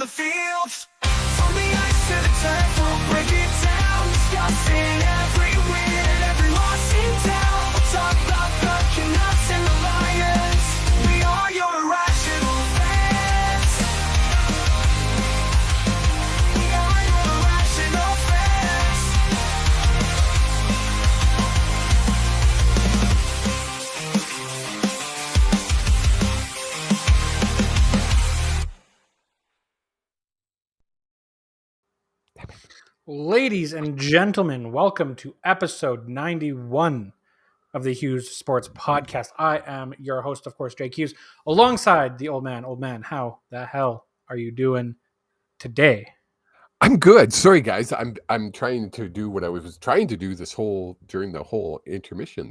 the field. From the ice to the turf, we'll break it down. Discussing every win and every loss in town. We'll talk about the Canucks and the Lions. We are your irrational fans. We are your irrational fans. Ladies and gentlemen, welcome to episode 91 of the Hughes Sports Podcast. I am your host, of course, Jake Hughes, alongside the old man. Old man, how the hell are you doing today? I'm good. Sorry, guys. I'm trying to do what I was trying to do during the whole intermission,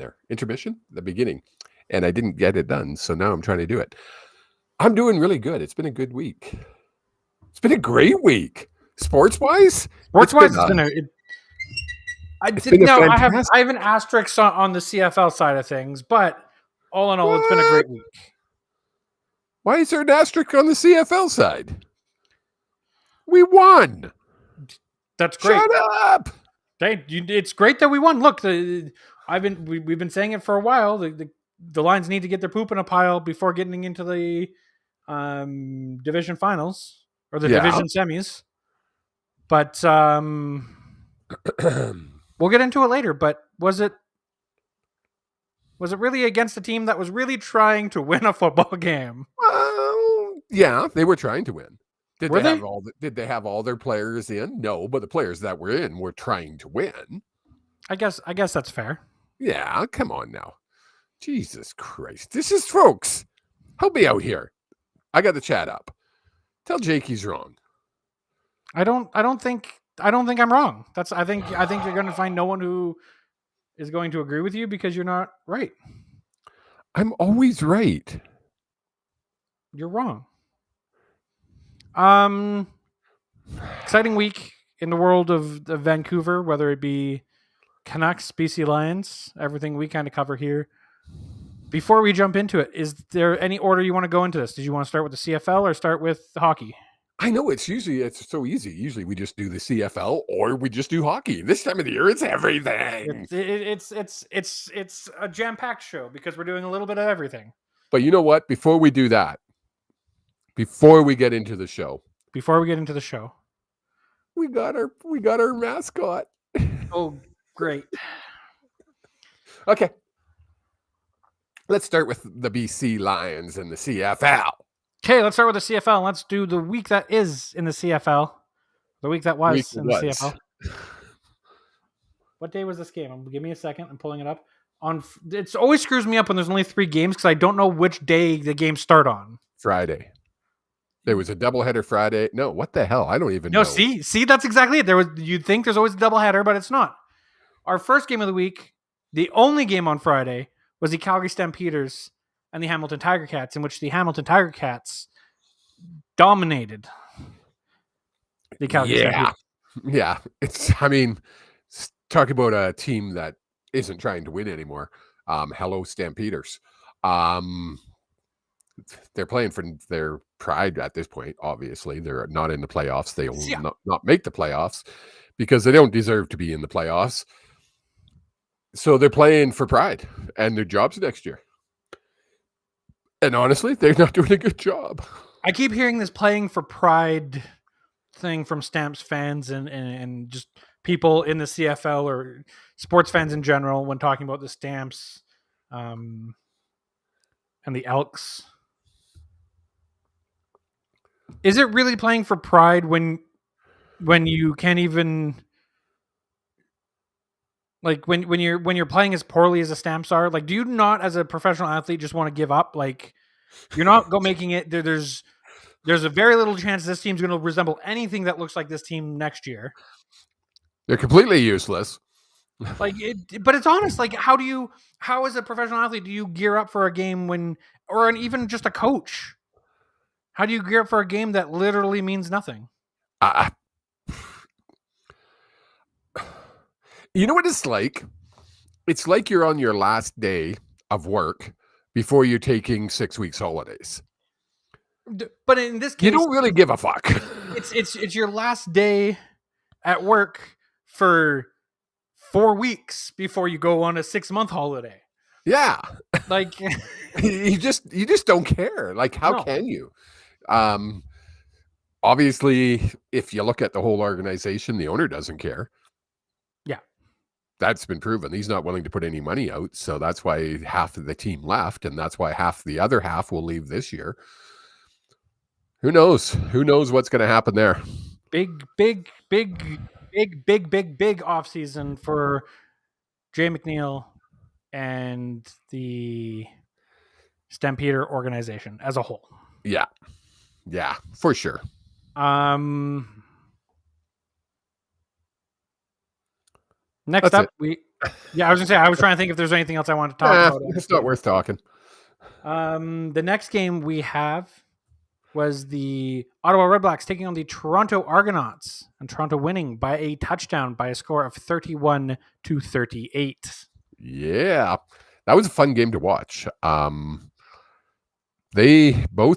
the beginning, and I didn't get it done. So now I'm trying to do it. I'm doing really good. It's been a good week. It's been a great week. Sports-wise, I have an asterisk on the CFL side of things, but all in all, It's been a great week. Why is there an asterisk on the CFL side? We won. That's great. Shut up. It's great that we won. Look, we've been saying it for a while. The Lions need to get their poop in a pile before getting into the division finals or the division semis. But we'll get into it later. But was it really against a team that was really trying to win a football game? Yeah, they were trying to win. Did they have all their players in? No, but the players that were in were trying to win. I guess that's fair. Yeah, come on now. Jesus Christ. This is folks. Help me out here. I got the chat up. Tell Jake he's wrong. I don't think I'm wrong. I think you're going to find no one who is going to agree with you because you're not right. I'm always right. You're wrong. Exciting week in the world of Vancouver, whether it be Canucks, BC Lions, everything we kind of cover here. Before we jump into it, is there any order you want to go into this? Did you want to start with the CFL or start with hockey? I know it's so easy. Usually we just do the CFL or we just do hockey. This time of the year, it's everything. It's a jam-packed show because we're doing a little bit of everything. But you know what? Before we do that, before we get into the show, we got our mascot. Oh, great. Okay. Let's start with the BC Lions and the CFL. Okay, let's start with the CFL. Let's do the week that is in the CFL. The week that was in the CFL. What day was this game? Give me a second. I'm pulling it up. It always screws me up when there's only 3 games because I don't know which day the games start on. Friday. There was a doubleheader Friday. No, what the hell? I don't even know. See, that's exactly it. You'd think there's always a doubleheader, but it's not. Our first game of the week, the only game on Friday, was the Calgary Stampeders and the Hamilton Tiger Cats, in which the Hamilton Tiger Cats dominated the Calgary Stampeders. Yeah. Talk about a team that isn't trying to win anymore. Hello, Stampeders. They're playing for their pride at this point, obviously. They're not in the playoffs. They will not make the playoffs because they don't deserve to be in the playoffs. So they're playing for pride and their jobs next year. And honestly, they're not doing a good job. I keep hearing this playing for pride thing from Stamps fans and just people in the CFL or sports fans in general when talking about the Stamps and the Elks. Is it really playing for pride when you can't even like when you're playing as poorly as the Stamps are? Like, do you not, as a professional athlete, just want to give up? Like, you're not making it. There's a very little chance this team's going to resemble anything that looks like this team next year. They're completely useless. But it's honest. Like, how as a professional athlete do you gear up for a game even just a coach? How do you gear up for a game that literally means nothing? You know what it's like? It's like you're on your last day of work before you're taking 6 weeks holidays. But in this case, You don't really give a fuck. it's your last day at work for 4 weeks before you go on a 6-month holiday. Yeah. Like, you just don't care. Like, how No. can you? Obviously, if you look at the whole organization, the owner doesn't care. Yeah. That's been proven. He's not willing to put any money out, so that's why half of the team left, and that's why half the other half will leave this year. Who knows? Who knows what's going to happen there? big off season for Jay McNeil and the Stampeder organization as a whole. Yeah, for sure. Next That's up, I was gonna say, I was trying to think if there's anything else I wanted to talk about. It's not worth talking. The next game we have was the Ottawa Redblacks taking on the Toronto Argonauts, and Toronto winning by a touchdown by a score of 31-38. Yeah, that was a fun game to watch. Both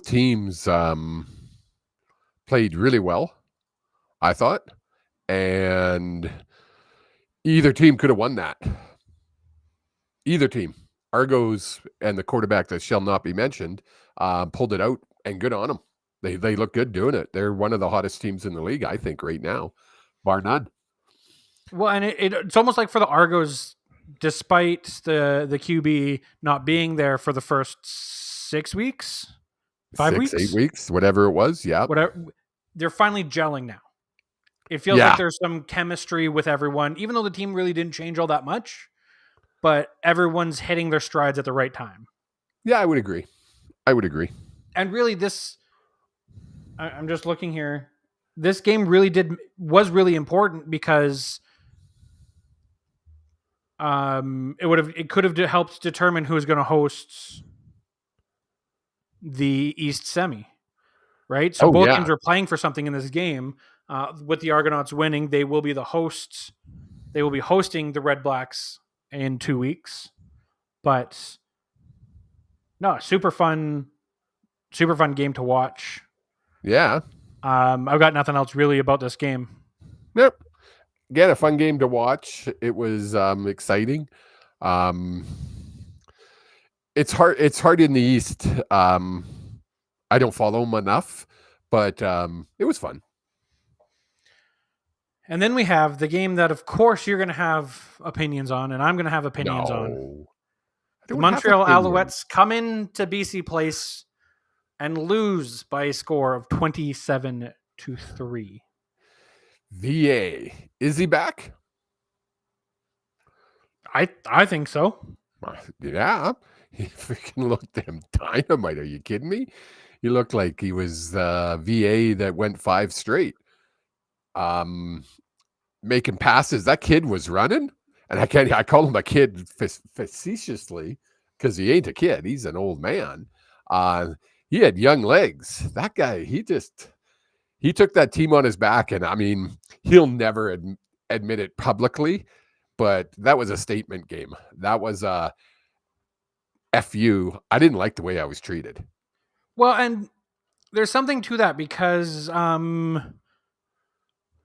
teams played really well, I thought, and either team could have won that. Either team, Argos and the quarterback that shall not be mentioned, pulled it out, and good on them. They look good doing it. They're one of the hottest teams in the league, I think, right now, bar none. Well, and it's almost like for the Argos, despite the QB not being there for the first 6 weeks, 5 weeks, 8 weeks, whatever it was. Yeah, whatever, they're finally gelling now. It feels like there's some chemistry with everyone, even though the team really didn't change all that much, but everyone's hitting their strides at the right time. Yeah, I would agree. And really, I'm just looking here. This game was really important because it could have helped determine who's going to host the East semi, right? So both teams are playing for something in this game. With the Argonauts winning, they will be the hosts. They will be hosting the Red Blacks in 2 weeks. But no, super fun game to watch. Yeah. I've got nothing else really about this game. Yep. Again, a fun game to watch. It was exciting. It's hard in the East. I don't follow them enough, but it was fun. And then we have the game that, of course, you're going to have opinions on, and I'm going to have opinions on. The Montreal Alouettes come into BC Place and lose by a score of 27-3. VA, is he back? I think so. Yeah, he freaking looked damn dynamite. Are you kidding me? He looked like he was VA that went 5 straight. Making passes. That kid was running, and I call him a kid facetiously because he ain't a kid. He's an old man. He had young legs. That guy, he took that team on his back, and I mean, he'll never admit it publicly, but that was a statement game. That was a FU. I didn't like the way I was treated. Well, and there's something to that because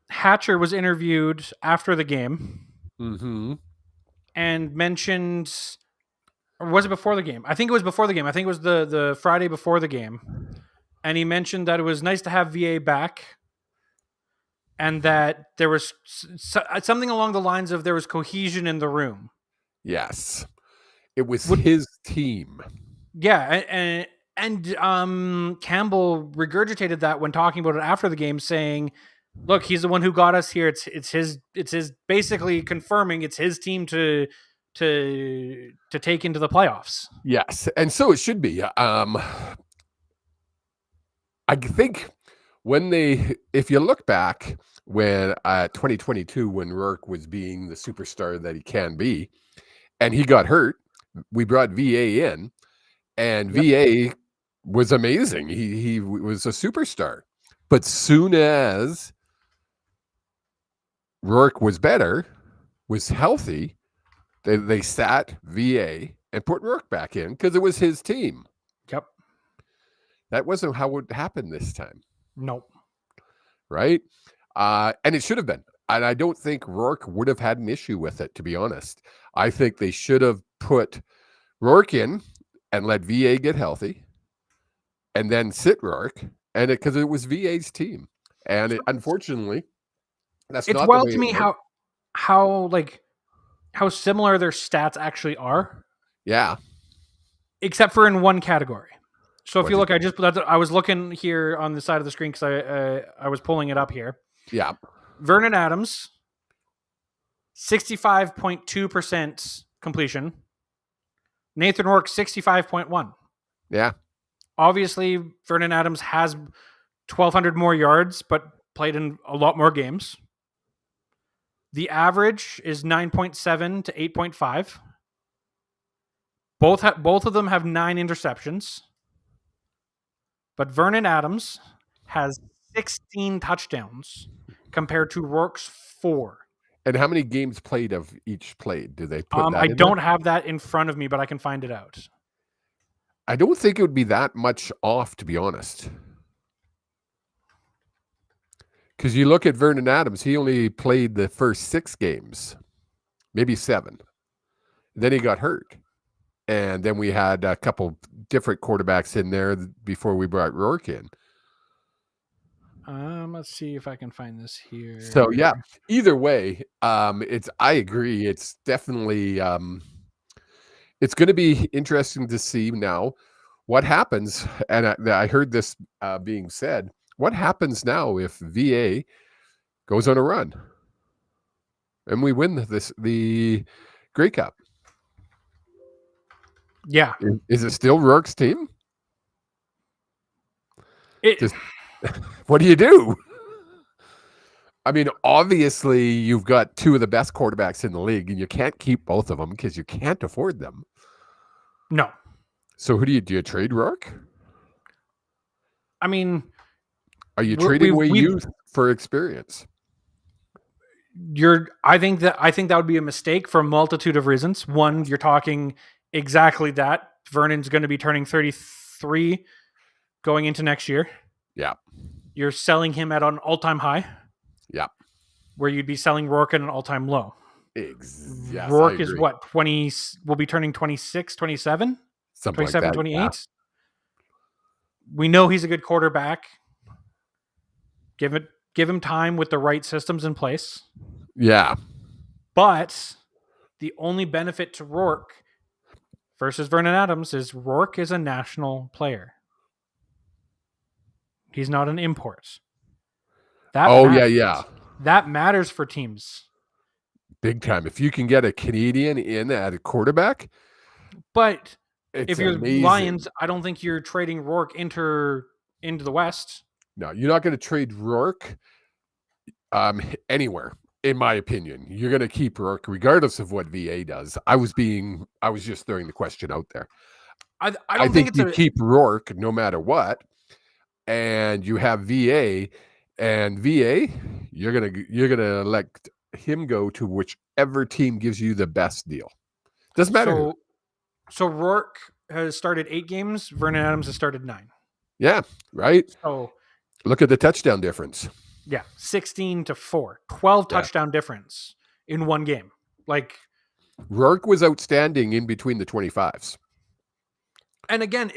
Hatcher was interviewed after the game and mentioned, or was it before the game? I think it was before the game. I think it was the Friday before the game. And he mentioned that it was nice to have VA back and that there was something along the lines of there was cohesion in the room. Yes. It was his team. Yeah. And Campbell regurgitated that when talking about it after the game, saying, look, he's the one who got us here. It's his basically confirming it's his team to take into the playoffs. Yes, and so it should be. I think if you look back when 2022, when Rourke was being the superstar that he can be, and he got hurt, we brought VA in, and VA was amazing. He was a superstar, but soon as Rourke was better, was healthy, they sat VA and put Rourke back in because it was his team. Yep. That wasn't how it happened this time, Nope. right? And it should have been. And I don't think Rourke would have had an issue with it, to be honest. I think they should have put Rourke in and let VA get healthy and then sit Rourke, and because it was VA's team. And unfortunately, that's It's not the wild way to it me worked. how similar their stats actually are, Yeah. except for in one category. So if What's you it? look, I was looking here on the side of the screen because I was pulling it up here. Yeah. Vernon Adams, 65.2% completion. Nathan Rourke, 65.1. Yeah. Obviously, Vernon Adams has 1,200 more yards, but played in a lot more games. The average is 9.7 to 8.5. Both of them have 9 interceptions. But Vernon Adams has 16 touchdowns compared to Rourke's 4. And how many games played of each played? Do they put that I in don't there? have that in front of me, but I can find it out. I don't think it would be that much off, to be honest. Because you look at Vernon Adams, he only played the first 6 games, maybe 7. Then he got hurt. And then we had a couple different quarterbacks in there before we brought Rourke in. Let's see if I can find this here. So yeah, either way, I agree. It's definitely it's going to be interesting to see now what happens. And I heard this being said. What happens now if VA goes on a run and we win the Grey Cup? Yeah. Is it still Rourke's team? It, What do you do? I mean, obviously, you've got 2 of the best quarterbacks in the league, and you can't keep both of them because you can't afford them. no. So who do you trade Rourke? I mean, Are you trading away we've- youth for experience? I think that would be a mistake for a multitude of reasons. One, you're talking exactly that. Vernon's going to be turning 33 going into next year. Yeah. You're selling him at an all-time high. Yeah. Where you'd be selling Rourke at an all-time low. Yes, Rourke is what, 20, will be turning 26, 27? Something 27, like that. 28? Yeah. We know he's a good quarterback. Give him time with the right systems in place. Yeah. But the only benefit to Rourke versus Vernon Adams is Rourke is a national player. He's not an import. Yeah. That matters for teams. Big time. If you can get a Canadian in at a quarterback, But it's if you're amazing. Lions, I don't think you're trading Rourke into the West. No, you're not going to trade Rourke anywhere, in my opinion. You're going to keep Rourke regardless of what VA does. I was just throwing the question out there. I I don't think think you keep Rourke no matter what, and you have VA, and VA, you're gonna let him go to whichever team gives you the best deal. Doesn't matter. who. So Rourke has started 8 games. Vernon Adams has started 9. Yeah, right. So Look at the touchdown difference. yeah, 16-4, 12 Yeah. touchdown difference in one game. Like, Rourke was outstanding in between the 25s. and again,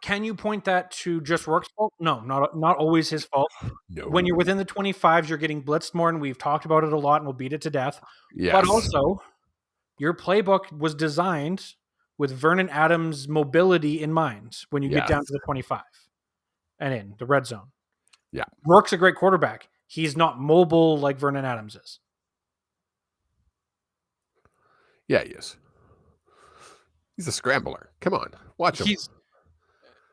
can you point that to just Rourke's fault? No, not always his fault. No. When you're within the 25s, you're getting blitzed more, and we've talked about it a lot, and we'll beat it to death. Yes. But also, your playbook was designed with Vernon Adams' mobility in mind when you get down to the 25 and in the red zone. Yeah. Rourke's a great quarterback. He's not mobile like Vernon Adams is. Yeah, he is. He's a scrambler. Come on, watch him. He's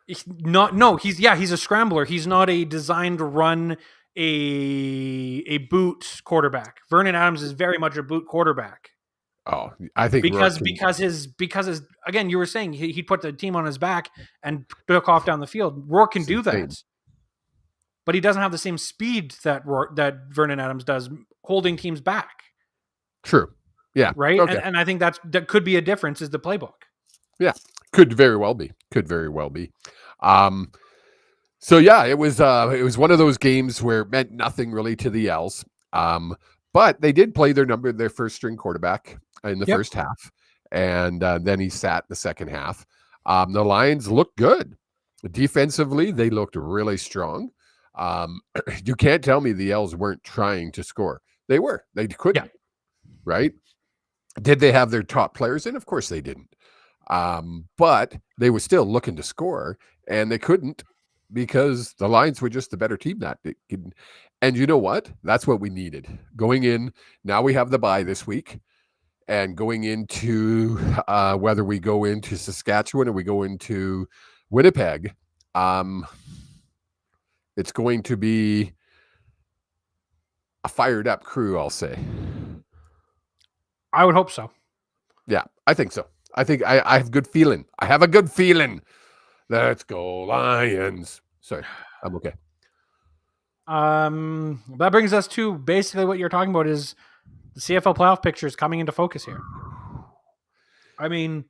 a scrambler. He's not a designed to run a boot quarterback. Vernon Adams is very much a boot quarterback. Oh, I think because Rourke his again, you were saying he put the team on his back and took off down the field. Rourke can do that, but he doesn't have the same speed that Vernon Adams does, holding teams back. True. Yeah. Right. Okay. And I think that could be a difference is the playbook. Yeah, Could very well be. Could very well be. So yeah, it was one of those games where it meant nothing really to the Els. But they did play their first string quarterback in the first half, and then he sat the second half. The Lions looked good. Defensively, they looked really strong. You can't tell me the Els weren't trying to score. They were. They couldn't. Right? Did they have their top players in? Of course they didn't. But they were still looking to score, and they couldn't because the Lions were just the better team that day. And you know what? That's what we needed. Going in, now we have the bye this week, and going into whether we go into Saskatchewan or we go into Winnipeg, it's going to be a fired up crew, I'll say. I would hope so. Yeah, I think so. I think I have a good feeling. I have a good feeling. Let's go Lions. Sorry, I'm okay. That brings us to basically what you're talking about is the CFL playoff picture is coming into focus here. I mean,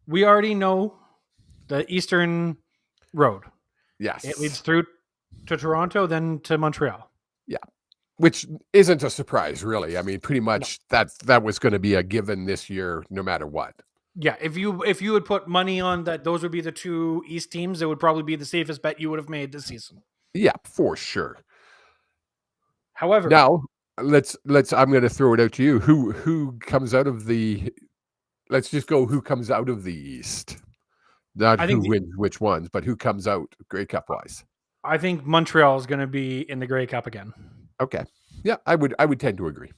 we already know the Eastern Road. Yes. It leads through to Toronto, then to Montreal. Yeah. Which isn't a surprise, really. I mean, pretty much that was going to be a given this year, no matter what. Yeah, if you would put money on that, those would be the two East teams. It would probably be the safest bet you would have made this season. Yeah, for sure. However, now let's. I'm going to throw it out to you. Who comes out of the? Let's just go. Who comes out of the East? Not who wins which ones, but who comes out Grey Cup wise. I think Montreal is going to be in the Grey Cup again. Okay. Yeah, I would tend to agree.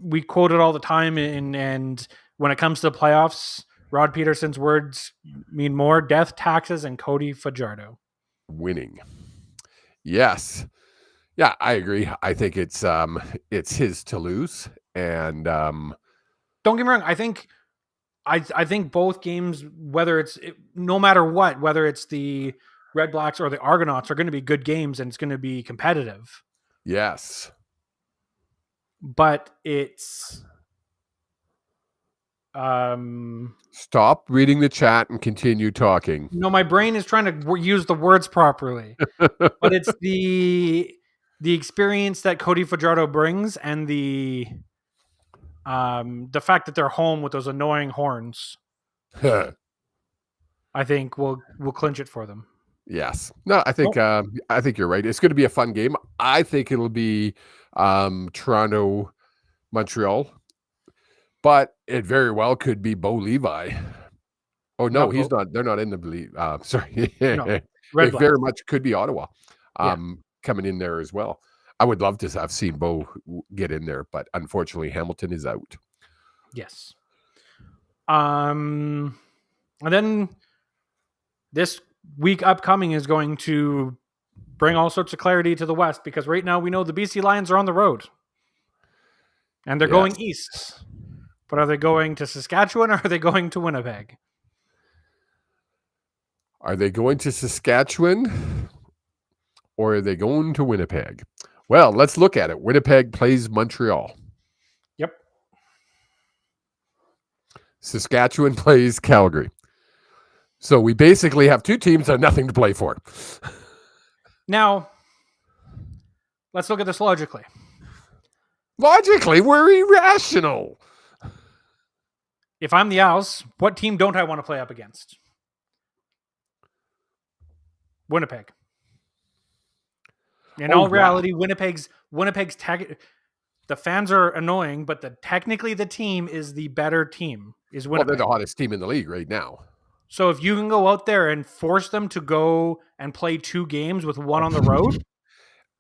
We quote it all the time, and when it comes to the playoffs, Rod Peterson's words mean more: death, taxes, and Cody Fajardo. Winning. Yes. Yeah, I agree. I think it's his to lose, and don't get me wrong. I think both games, no matter what, whether it's the Red Blacks or the Argonauts, are going to be good games, and it's going to be competitive. Yes. But it's stop reading the chat and continue talking. No, my brain is trying to use the words properly, but it's the experience that Cody Fajardo brings, and the fact that they're home with those annoying horns. I think will clinch it for them. Yes. No, I think you're right. It's going to be a fun game. I think it'll be Toronto, Montreal, but it very well could be Bo Levi. Oh no, he's not. They're not in the league. Sorry, no, it very much could be Ottawa coming in there as well. I would love to have seen Bo get in there, but unfortunately, Hamilton is out. Yes. And then this week upcoming is going to bring all sorts of clarity to the West, because right now we know the BC Lions are on the road and they're going east. But are they going to Saskatchewan, or are they going to Winnipeg? Are they going to Saskatchewan, or are they going to Winnipeg? Well, let's look at it. Winnipeg plays Montreal. Yep. Saskatchewan plays Calgary. So we basically have two teams that have nothing to play for. Now, let's look at this logically. Logically, we're irrational. If I'm the Owls, what team don't I want to play up against? Winnipeg. In all reality, Winnipeg's the fans are annoying, but technically the team is the better team. Is Winnipeg. Well, they're the hottest team in the league right now. So if you can go out there and force them to go and play 2 games with one on the road,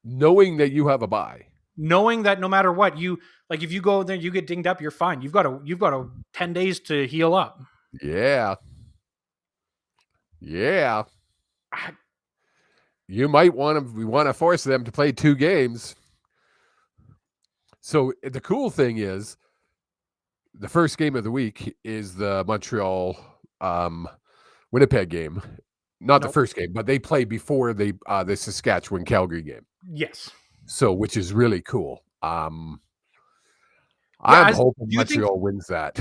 knowing that you have a bye, knowing that no matter what, if you go there, you get dinged up, you're fine. You've got 10 days to heal up. Yeah. You might want to force them to play 2 games. So the cool thing is, the first game of the week is the Montreal Winnipeg game. Not the first game, but they play before the Saskatchewan Calgary game. Yes. So, which is really cool. I'm hoping Montreal wins that.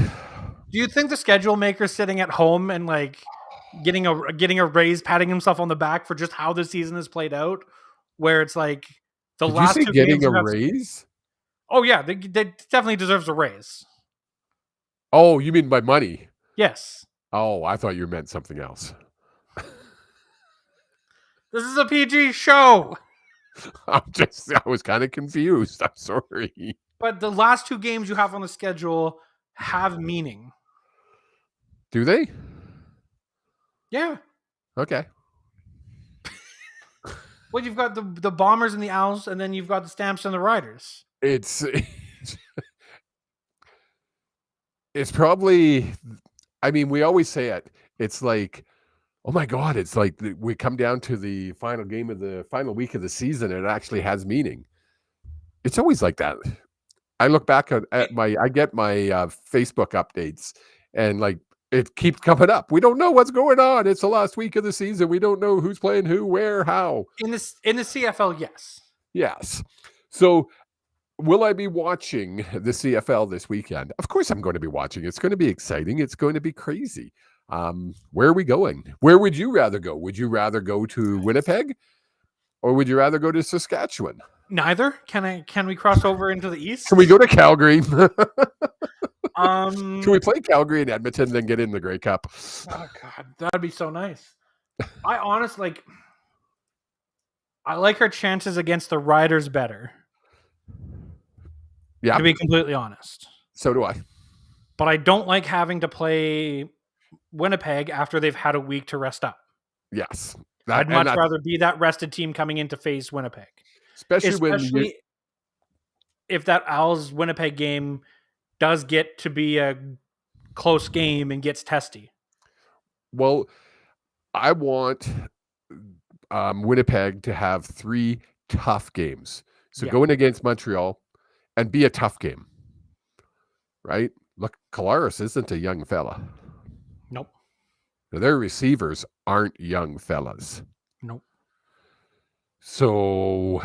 Do you think the schedule maker's sitting at home and like getting a raise, patting himself on the back for just how the season has played out? Where it's like the Did you last say two getting games a you have. raise? Oh yeah, they definitely deserves a raise. Oh, you mean by money? Yes, Oh, I thought you meant something else. this is a PG show. I was kind of confused. I'm sorry. But the last two games you have on the schedule have meaning. Do they? Yeah. Okay. Well, you've got the Bombers and the Owls, and then you've got the Stamps and the Riders. It's probably, I mean, we always say it. It's like, oh my God, it's like we come down to the final game of the final week of the season and it actually has meaning. It's always like that. I look back at I get my Facebook updates and like it keeps coming up. We don't know what's going on. It's the last week of the season. We don't know who's playing who, where, how. In the CFL, yes. Yes. So will I be watching the CFL this weekend? Of course I'm going to be watching. It's going to be exciting. It's going to be crazy. Where are we going? Where would you rather go? Would you rather go to Winnipeg or would you rather go to Saskatchewan? Neither. Can we cross over into the East? Can we go to Calgary? Can Um. we play Calgary and Edmonton, then get in the Grey Cup? Oh God, that'd be so nice. I honestly I like our chances against the Riders better. Yeah, To be completely honest, so do I. but I don't like having to play Winnipeg after they've had a week to rest up. Yes. I'd much rather be that rested team coming in to face Winnipeg. Especially if that Owls Winnipeg game does get to be a close game and gets testy. well, I want Winnipeg to have 3 tough games. So Yeah. going against Montreal and be a tough game, right? Look, Kolaris isn't a young fella. Nope. Their receivers aren't young fellas. Nope. So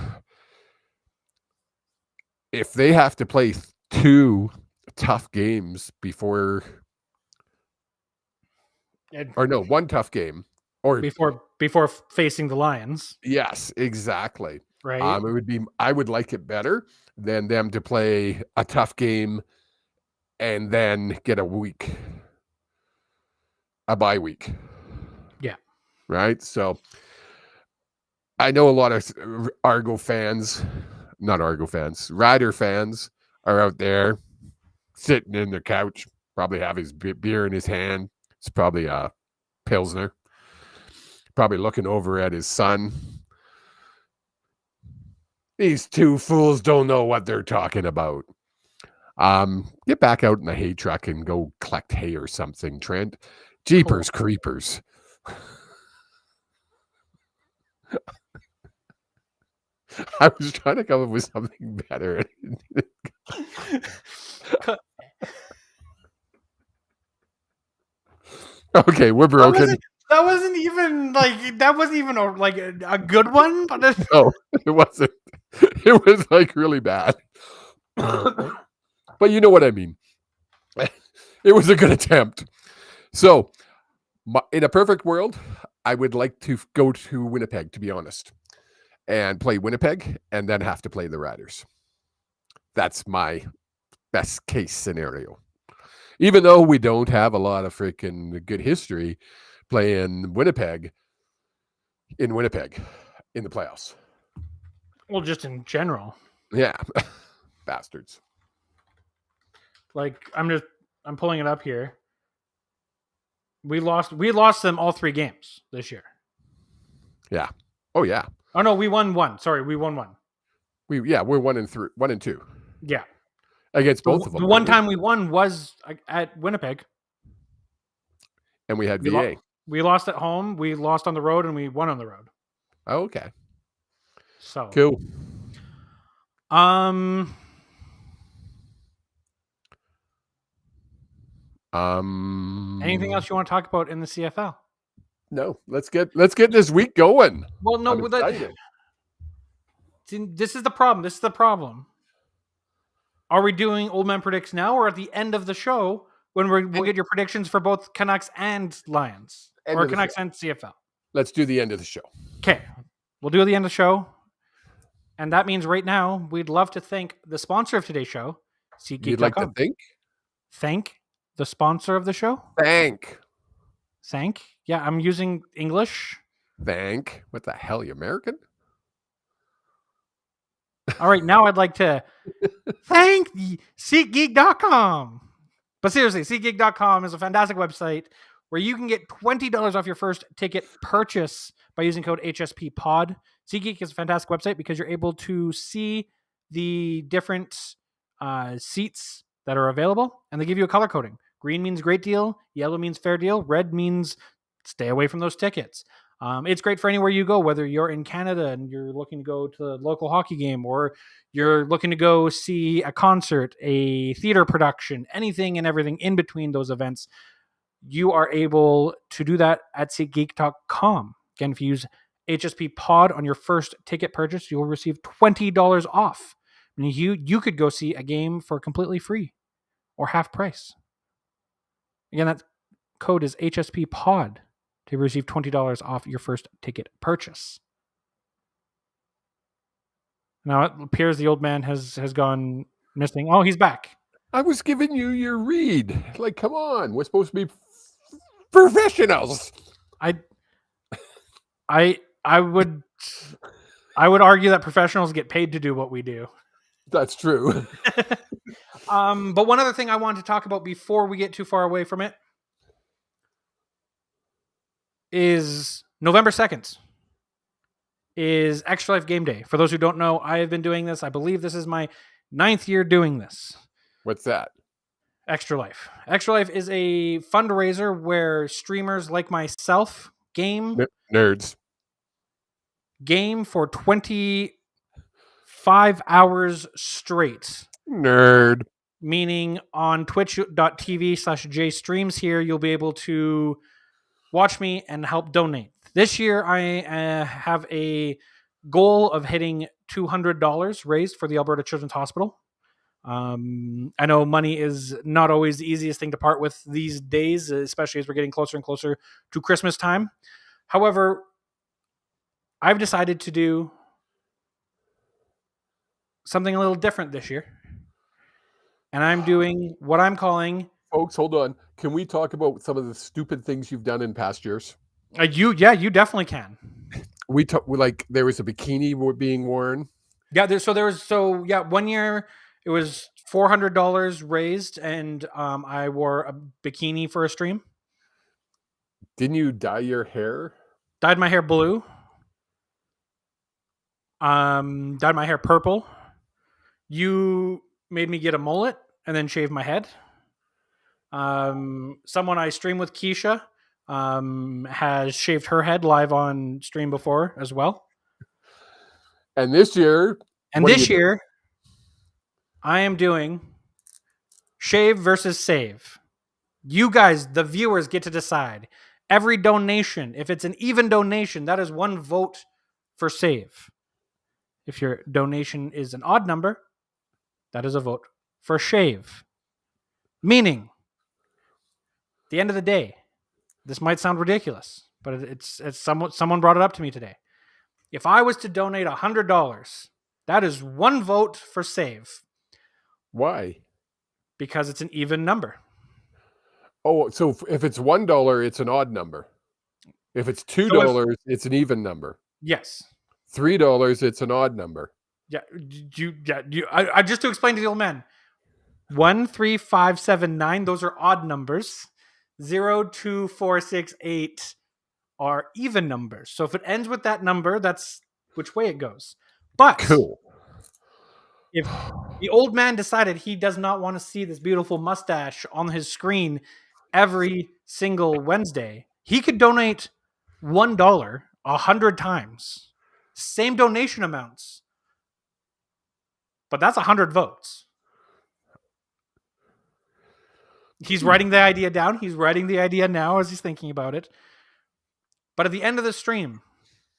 if they have to play 2 tough games before, or no, 1 tough game, or Before facing the Lions, yes, exactly. right? It would be, I would like it better than them to play a tough game and then get a bye week. Yeah. Right. So I know a lot of Rider fans are out there sitting in their couch, probably have his beer in his hand. It's probably a Pilsner, probably looking over at his son. These 2 fools don't know what they're talking about. Get back out in the hay truck and go collect hay or something, Trent. Jeepers creepers. I was trying to come up with something better. Okay, we're broken. That wasn't even a good one, but No, it wasn't. It was like really bad. But you know what I mean. It was a good attempt. So, in a perfect world, I would like to go to Winnipeg, to be honest, and play Winnipeg and then have to play the Riders. That's my best case scenario. Even though we don't have a lot of freaking good history playing Winnipeg in the playoffs. well, just in general. Yeah. Bastards. Like I'm pulling it up here. We lost them all 3 games this year. Yeah. Oh yeah. Oh no, we won 1. Sorry, we won 1. We're 1 and 2. Yeah. Against both of them. The one time we won was at Winnipeg. And we had VA. We lost at home, we lost on the road, and we won on the road. Oh, okay. So cool. Anything else you want to talk about in the CFL? No. Let's get this week going. Well, no, this is the problem. Are we doing Old Man Predicts now or at the end of the show when we'll get your predictions for both Canucks and Lions, End or of the Canucks show. and CFL. Let's do the end of the show. Okay, we'll do the end of the show. And that means right now, we'd love to thank the sponsor of today's show, You'd like to SeatGeek.com. think? Thank the sponsor of the show? Thank. Thank? Yeah, I'm using English. Thank. What the hell, you American? All right, now I'd like to thank the SeatGeek.com. But seriously, SeatGeek.com is a fantastic website where you can get $20 off your first ticket purchase by using code HSPPOD. SeatGeek is a fantastic website because you're able to see the different seats that are available, and they give you a color coding. Green means great deal, yellow means fair deal, red means stay away from those tickets. It's great for anywhere you go, whether you're in Canada and you're looking to go to the local hockey game, or you're looking to go see a concert, a theater production, anything and everything in between those events. You are able to do that at SeatGeek.com. Again, if you use HSP Pod on your first ticket purchase, you will receive $20 off. I mean, you could go see a game for completely free or half price. Again, that code is HSP Pod to receive $20 off your first ticket purchase. Now it appears the old man has gone missing. Oh, he's back. I was giving you your read. Like, come on. We're supposed to be professionals. I would argue that professionals get paid to do what we do. That's true. But one other thing I wanted to talk about before we get too far away from it is November 2nd is Extra Life Game Day. For those who don't know, I have been doing this. I believe this is my 9th year doing this. What's that? Extra Life. Extra Life is a fundraiser where streamers like myself game for 25 hours straight. Nerd. Meaning on twitch.tv/jstreams here, you'll be able to watch me and help donate. This year, I have a goal of hitting $200 raised for the Alberta Children's Hospital. I know money is not always the easiest thing to part with these days, especially as we're getting closer and closer to Christmas time. However, I've decided to do something a little different this year. And I'm doing what I'm calling... Folks, hold on. Can we talk about some of the stupid things you've done in past years? You definitely can. There was a bikini being worn. Yeah, one year it was $400 raised, and I wore a bikini for a stream. Didn't you dye your hair? Dyed my hair blue. Dyed my hair purple. You made me get a mullet and then shave my head. Someone I stream with, Keisha, has shaved her head live on stream before as well. And this year... I am doing shave versus save. You guys, the viewers, get to decide. Every donation, if it's an even donation, that is one vote for save. If your donation is an odd number, that is a vote for shave. Meaning, at the end of the day, this might sound ridiculous, but it's someone brought it up to me today. If I was to donate $100, that is one vote for save. Why? Because it's an even number. Oh, so if it's $1, it's an odd number. If it's $2, it's an even number. Yes. $3, it's an odd number. Yeah. I just to explain to the old man. 1, 3, 5, 7, 9. Those are odd numbers. 0, 2, 4, 6, 8 are even numbers. So if it ends with that number, that's which way it goes. But cool. If the old man decided he does not want to see this beautiful mustache on his screen every single Wednesday, he could donate $1 100 times. Same donation amounts. But that's 100 votes. He's writing the idea down. He's writing the idea now as he's thinking about it. But at the end of the stream,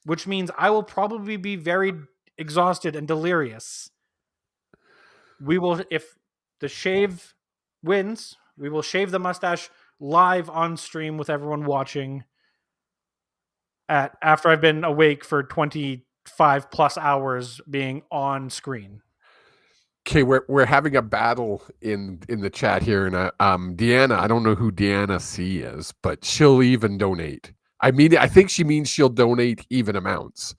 which means I will probably be very exhausted and delirious, we will, if the shave wins, We will shave the mustache live on stream with everyone watching. After I've been awake for 25 plus hours being on screen. Okay, we're having a battle in the chat here, and Deanna, I don't know who Deanna C is, but she'll even donate. I mean, I think she means she'll donate even amounts.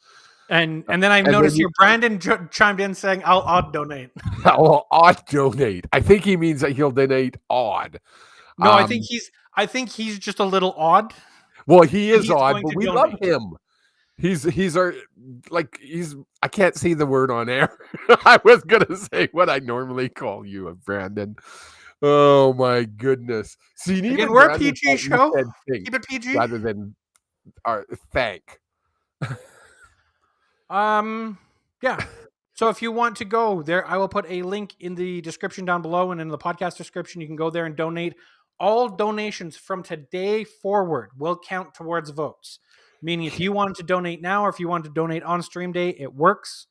And then I And noticed then here Brandon chimed in saying, "I'll odd donate." I'll odd donate. I think he means that he'll donate odd. No, I think he's just a little odd. Well, he And is he's odd, going but to we love donate. him. He's our I can't say the word on air. I was gonna say what I normally call you, Brandon. Oh my goodness. See, Again, even we're a Brandon PG thought you show. said think Keep it PG. rather than thank. Yeah. So if you want to go there, I will put a link in the description down below and in the podcast description. You can go there and donate. All donations from today forward will count towards votes. Meaning if you want to donate now or if you want to donate on stream day, it works.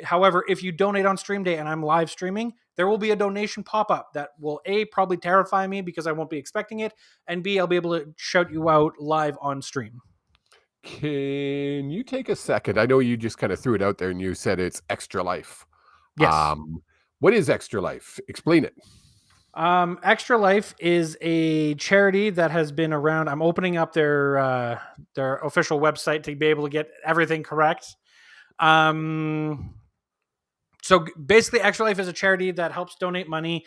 However, if you donate on stream day and I'm live streaming, there will be a donation pop-up that will A, probably terrify me because I won't be expecting it, and B, I'll be able to shout you out live on stream. Can you take a second? I know you just kind of threw it out there and you said it's Extra Life. Yes. What is Extra Life? Explain it. Extra Life is a charity that has been around. I'm opening up their official website to be able to get everything correct. So basically, Extra Life is a charity that helps donate money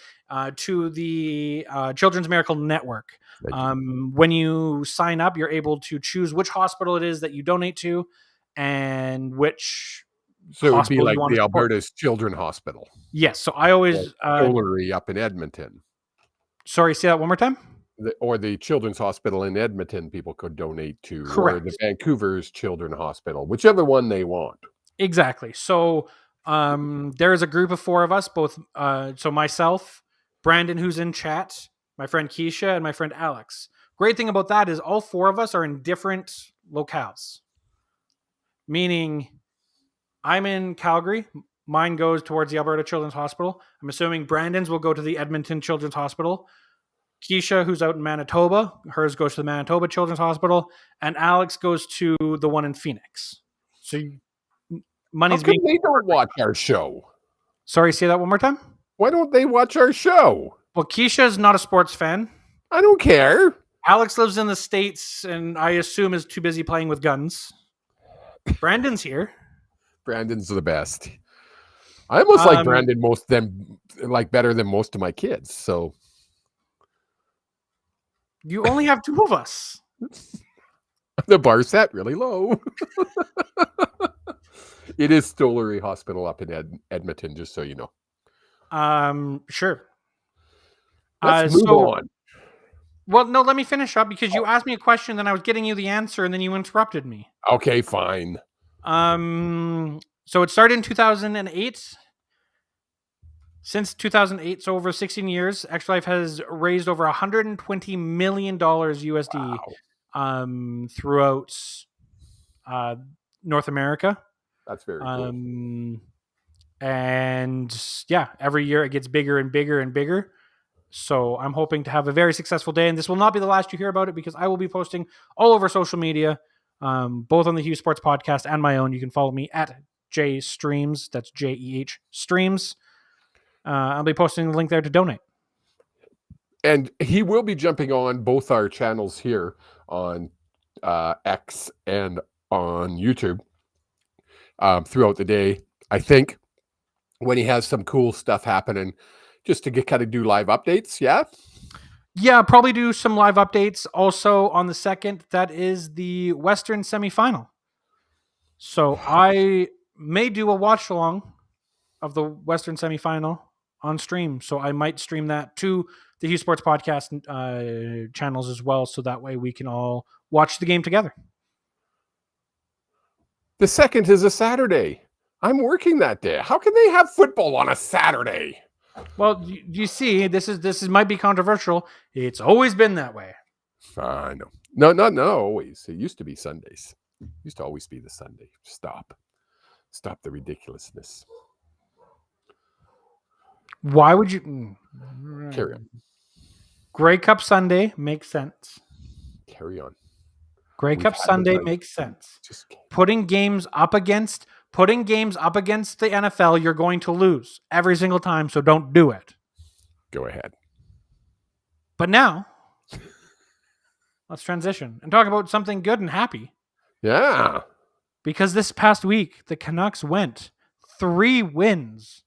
to the Children's Miracle Network. When you sign up, you're able to choose which hospital it is that you donate to and which So it would be hospital like you want the to support. Alberta's Children's Hospital. Yes. So I always Stollery up in Edmonton. Sorry, say that one more time. Or the Children's Hospital in Edmonton, people could donate to, Correct. or the Vancouver's Children's Hospital, whichever one they want. Exactly. So there is a group of four of us, both. So myself, Brandon, who's in chat, my friend Keisha, and my friend Alex. Great thing about that is all four of us are in different locales. Meaning, I'm in Calgary. Mine goes towards the Alberta Children's Hospital. I'm assuming Brandon's will go to the Edmonton Children's Hospital. Keisha, who's out in Manitoba, hers goes to the Manitoba Children's Hospital, and Alex goes to the one in Phoenix. So money's How come being. they don't watch our show? Sorry, say that one more time. Why don't they watch our show? Well, Keisha is not a sports fan. I don't care. Alex lives in the States, and I assume is too busy playing with guns. Brandon's here. Brandon's the best. I almost like Brandon better than most of my kids. So you only have two of us. The bar's set really low. It is Stollery Hospital up in Edmonton, just so you know. Sure. Let's move on. Well, no, let me finish up because you asked me a question, then I was getting you the answer, and then you interrupted me. Okay, fine. So it started in 2008. Since 2008, so over 16 years, Extra Life has raised over $120 million USD throughout North America. That's very cool. And yeah, every year it gets bigger and bigger and bigger. So I'm hoping to have a very successful day, and this will not be the last you hear about it because I will be posting all over social media, both on the Hughes Sports Podcast and my own. You can follow me at JStreams. That's JEH Streams. I'll be posting the link there to donate. And he will be jumping on both our channels here on X and on YouTube throughout the day. I think when he has some cool stuff happening, just to kind of do live updates. Yeah. Yeah, probably do some live updates. Also on the 2nd, that is the Western semifinal. So I may do a watch along of the Western semifinal on stream. So I might stream that to the Hughes Sports Podcast channels as well. So that way we can all watch the game together. The 2nd is a Saturday. I'm working that day. How can they have football on a Saturday? Well, you see, this might be controversial. It's always been that way. I know. No, not always. It used to be Sundays. It used to always be the Sunday. Stop the ridiculousness. Why would you carry on? Grey Cup Sunday makes sense. Carry on. Grey We've Cup had the Sunday time. makes sense. Just Putting games up against the NFL, you're going to lose every single time, so don't do it. go ahead. But now, let's transition and talk about something good and happy. Yeah. Because this past week, the Canucks went 3 wins,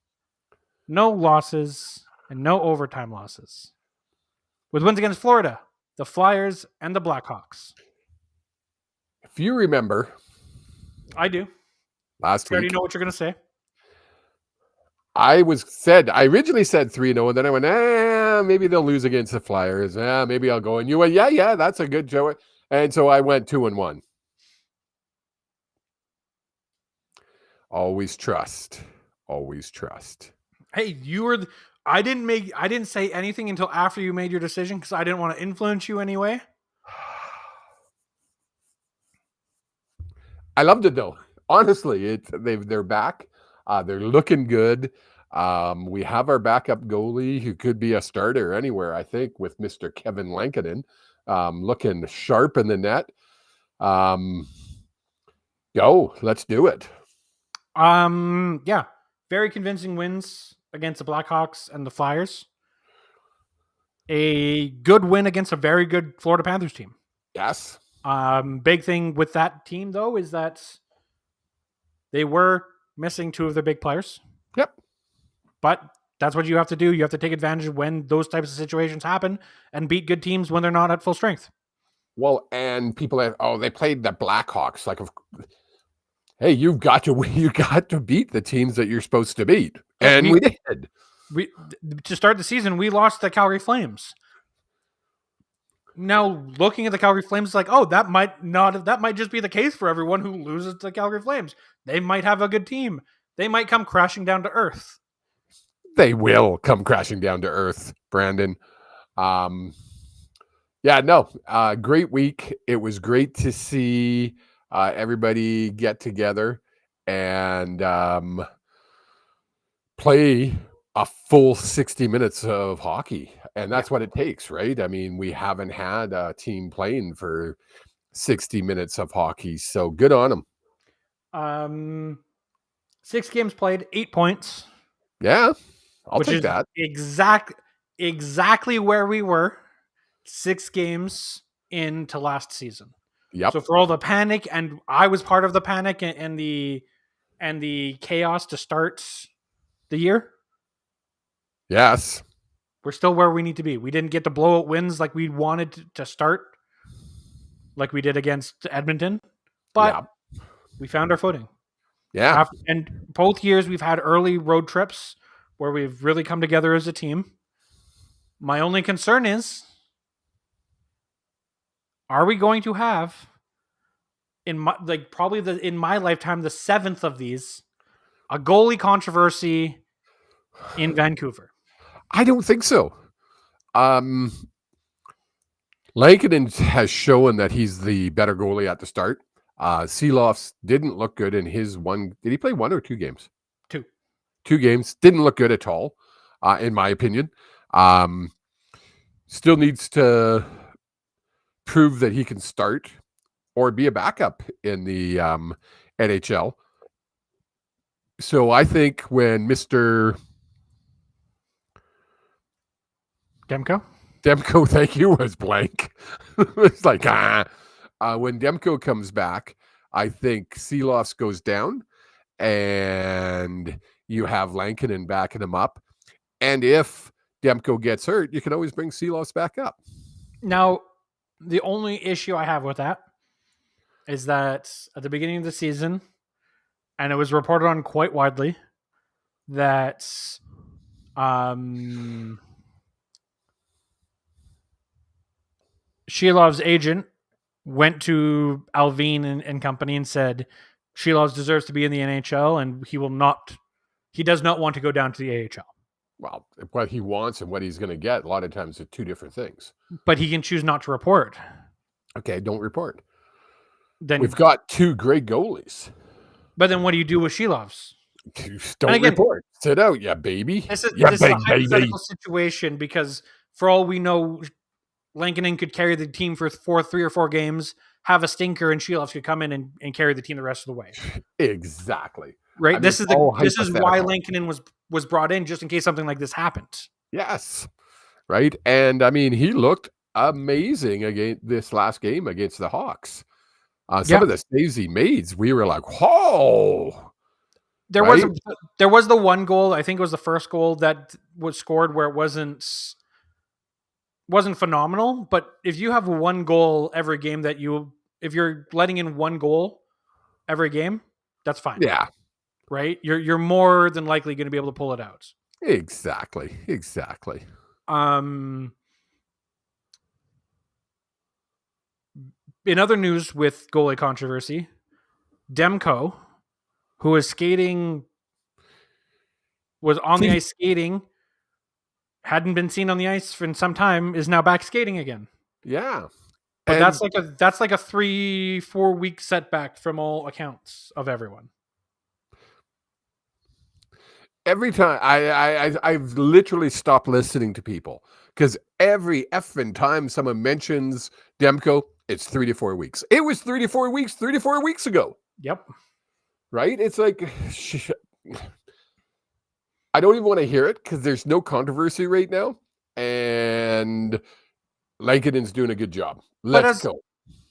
no losses, and no overtime losses. With wins against Florida, the Flyers, and the Blackhawks. If you remember I do. last I already week, know what you're going to say. I originally said 3-0, and then I went, maybe they'll lose against the Flyers. Maybe I'll go. And you went, yeah, that's a good Joe. And so I went 2-1. Always trust. Always trust. Hey, I didn't say anything until after you made your decision because I didn't want to influence you anyway. I loved it though. Honestly, they're back. They're looking good. We have our backup goalie who could be a starter anywhere, I think, with Mr. Kevin Lankinen, looking sharp in the net. Let's do it. Yeah, very convincing wins against the Blackhawks and the Flyers. A good win against a very good Florida Panthers team. Yes. Big thing with that team though is that they were missing 2 of their big players. Yep. But that's what you have to do. You have to take advantage when those types of situations happen and beat good teams when they're not at full strength. Well, and people they played the Blackhawks. Hey, you got to beat the teams that you're supposed to beat, and we did. To start the season, we lost the Calgary Flames. Now, looking at the Calgary Flames, it's like, that might just be the case for everyone who loses to the Calgary Flames. They might have a good team. They might come crashing down to earth. They will come crashing down to earth, Brandon. Great week. It was great to see everybody get together and play a full 60 minutes of hockey. And that's what it takes, right? I mean, we haven't had a team playing for 60 minutes of hockey. So good on them. 6 games played, 8 points. Yeah, I'll take that. Exactly where we were 6 games into last season. Yep. So for all the panic, and I was part of the panic and the chaos to start the year. Yes. We're still where we need to be. We didn't get the blowout wins like we wanted to start, like we did against Edmonton, but we found our footing. Yeah. And both years we've had early road trips where we've really come together as a team. My only concern is, are we going to have in my lifetime the 7th of these a goalie controversy in Vancouver? I don't think so. Lankinen has shown that he's the better goalie at the start. Seeloff's didn't look good in his one. Did he play 1 or 2 games? 2. 2 games. Didn't look good at all, in my opinion. Still needs to prove that he can start or be a backup in the NHL. So I think when Mr. Demko, thank you, was blank. It's like, when Demko comes back, I think Seeloff's goes down and you have Lankinen backing him up. And if Demko gets hurt, you can always bring Seeloff's back up. Now, the only issue I have with that is that at the beginning of the season, and it was reported on quite widely, that Shelov's agent went to Alvin and company and said Shelov deserves to be in the NHL and he does not want to go down to the AHL. Well, what he wants and what he's going to get, a lot of times, are 2 different things. But he can choose not to report. Okay, don't report. Then we've got 2 great goalies. But then what do you do with Shelov's? Don't report. Sit out, yeah, baby. This is a hypothetical situation because for all we know, Lankinen could carry the team for 3 or 4 games, have a stinker, and Sheelovs could come in and carry the team the rest of the way. Exactly. Right. I mean, This it's is all this is why hypothetical. Lankinen was brought in, just in case something like this happened. Yes. Right. And I mean, he looked amazing against this last game against the Hawks. Some of the saves he made, we were like, whoa. There was the one goal, I think it was the first goal that was scored where it wasn't phenomenal, but if you have one goal every game if you're letting in one goal every game, that's fine. Yeah. Right? You're more than likely going to be able to pull it out. Exactly. In other news with goalie controversy, Demko, who was on the ice skating, hadn't been seen on the ice for some time, is now back skating again. Yeah. But that's like a 3-4 week setback from all accounts of everyone. Every time I've literally stopped listening to people because every effing time someone mentions Demko, it's 3 to 4 weeks. It was 3 to 4 weeks 3 to 4 weeks ago. Yep. Right? It's like I don't even want to hear it because there's no controversy right now, and Lankinen's doing a good job. Let's go.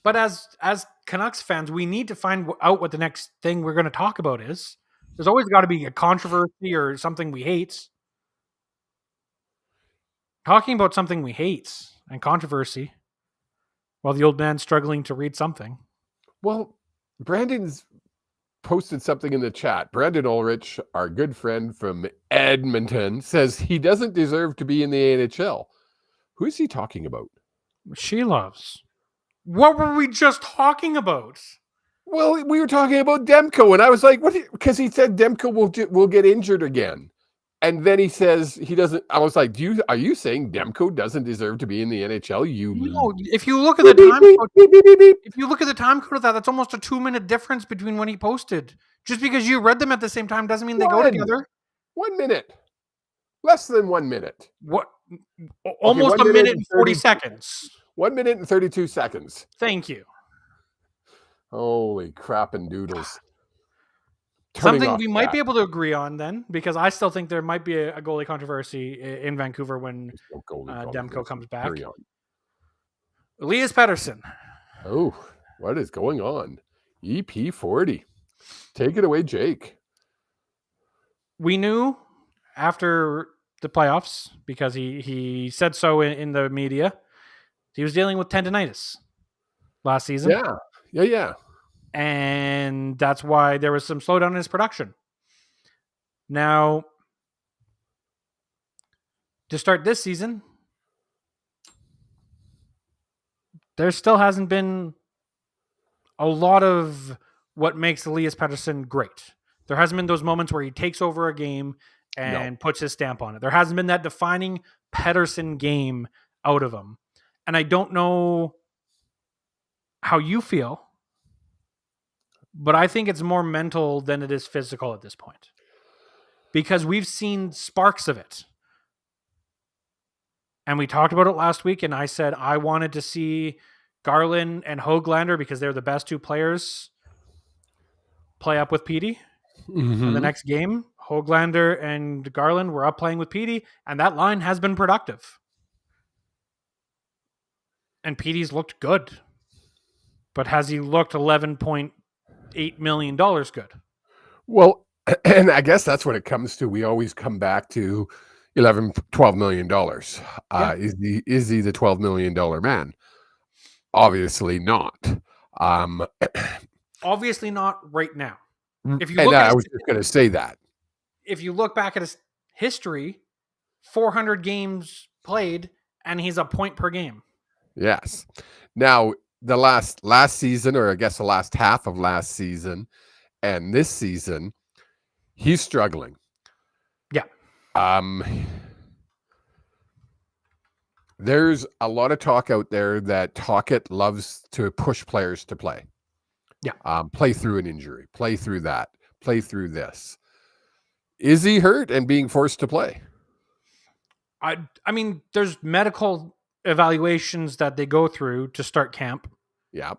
But as Canucks fans, we need to find out what the next thing we're going to talk about is. There's always got to be a controversy or something we hate. Talking about something we hate and controversy while the old man's struggling to read something. Well, Brandon's posted something in the chat. Brandon Ulrich, our good friend from Edmonton, says he doesn't deserve to be in the NHL. Who is he talking about? Sheelovs. What were we just talking about? Well, we were talking about Demko, and I was like, "What?" Because he said Demko will get injured again, and then he says he doesn't. I was like, are you saying Demko doesn't deserve to be in the NHL? No. If you look at the time code, if you look at the time code of that's almost a 2-minute difference between when he posted. Just because you read them at the same time doesn't mean they go together. 1 minute, less than 1 minute. What? Almost a minute and 40 seconds. 1 minute and 32 seconds. Thank you. Holy crap and doodles. Something we might be able to agree on then, because I still think there might be a goalie controversy in Vancouver when Demko comes back. Elias Pettersson. Oh, what is going on? EP40. Take it away, Jake. We knew after the playoffs, because he said so in the media, he was dealing with tendonitis last season. Yeah. And that's why there was some slowdown in his production. Now, to start this season, there still hasn't been a lot of what makes Elias Pettersson great. There hasn't been those moments where he takes over a game and puts his stamp on it. There hasn't been that defining Pettersson game out of him. And I don't know how you feel, but I think it's more mental than it is physical at this point. Because we've seen sparks of it. And we talked about it last week, and I said I wanted to see Garland and Höglander, because they're the best 2 players, play up with Petey. In the next game, Höglander and Garland were up playing with Petey, and that line has been productive. And Petey's looked good. But has he looked $11.8 million good? Well, and I guess that's what it comes to. We always come back to $12 million. Is he the $12 million man? Obviously not. Obviously not right now. If you I was just going to say that. If you look back at his history, 400 games played, and he's a point per game. Yes. Now, the last season, or I guess the last half of last season and this season, he's struggling. Yeah. There's a lot of talk out there that Tocchet loves to push players to play. Yeah. Play through an injury, play through that, play through this. Is he hurt and being forced to play? I mean, there's medical evaluations that they go through to start camp Yeah.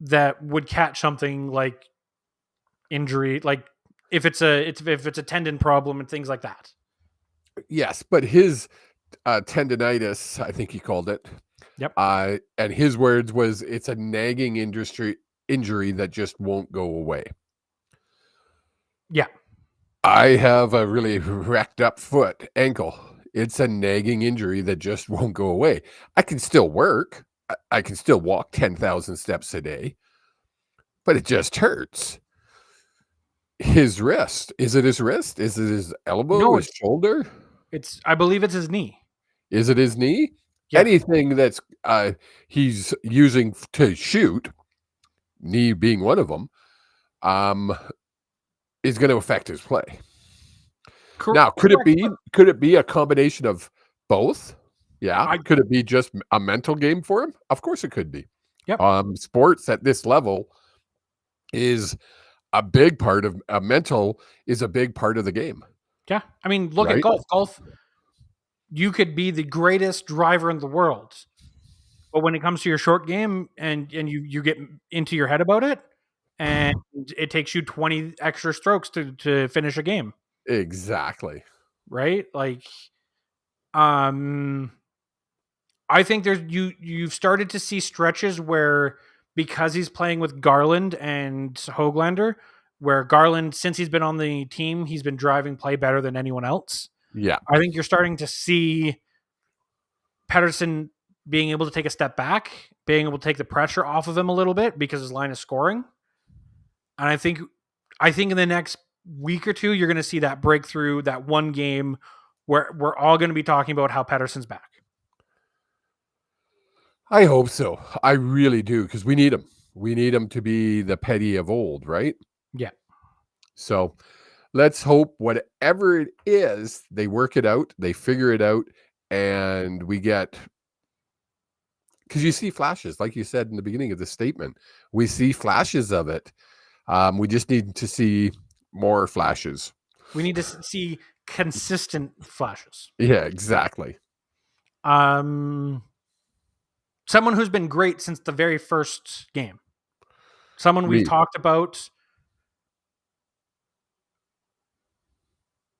that would catch something like injury, like if it's a tendon problem and things like that. Yes, but his tendonitis, I think he called it. Yep. And his words was, it's a nagging injury that just won't go away. Yeah. I have a really wrecked up ankle. It's a nagging injury that just won't go away. I can still work. I can still walk 10,000 steps a day, but it just hurts. His wrist. Is it his wrist? Is it his elbow? No, his shoulder? I believe it's his knee. Is it his knee? Yeah. Anything that's he's using to shoot, knee being one of them, is going to affect his play. Now, could it be a combination of both? Yeah. Could it be just a mental game for him? Of course it could be. Yep. Sports at this level is a big part of mental is a big part of the game. Yeah. I mean, look at golf. Golf, you could be the greatest driver in the world, but when it comes to your short game and you get into your head about it, and it takes you 20 extra strokes to finish a game. Exactly. Right? Like, I think you've started to see stretches where, because he's playing with Garland and Höglander, where Garland, since he's been on the team, he's been driving play better than anyone else. Yeah. I think you're starting to see Pettersson being able to take a step back, being able to take the pressure off of him a little bit because his line is scoring. And I think in the next week or two, you're going to see that breakthrough, that one game where we're all going to be talking about how Pettersson's back. I hope so. I really do, because we need him. We need him to be the Petty of old, right? Yeah. So let's hope whatever it is, they work it out, they figure it out, and we get... Because you see flashes, like you said in the beginning of the statement. We see flashes of it. We just need to see more flashes. We need to see consistent flashes. Yeah, exactly. Someone who's been great since the very first game. Someone we've talked about.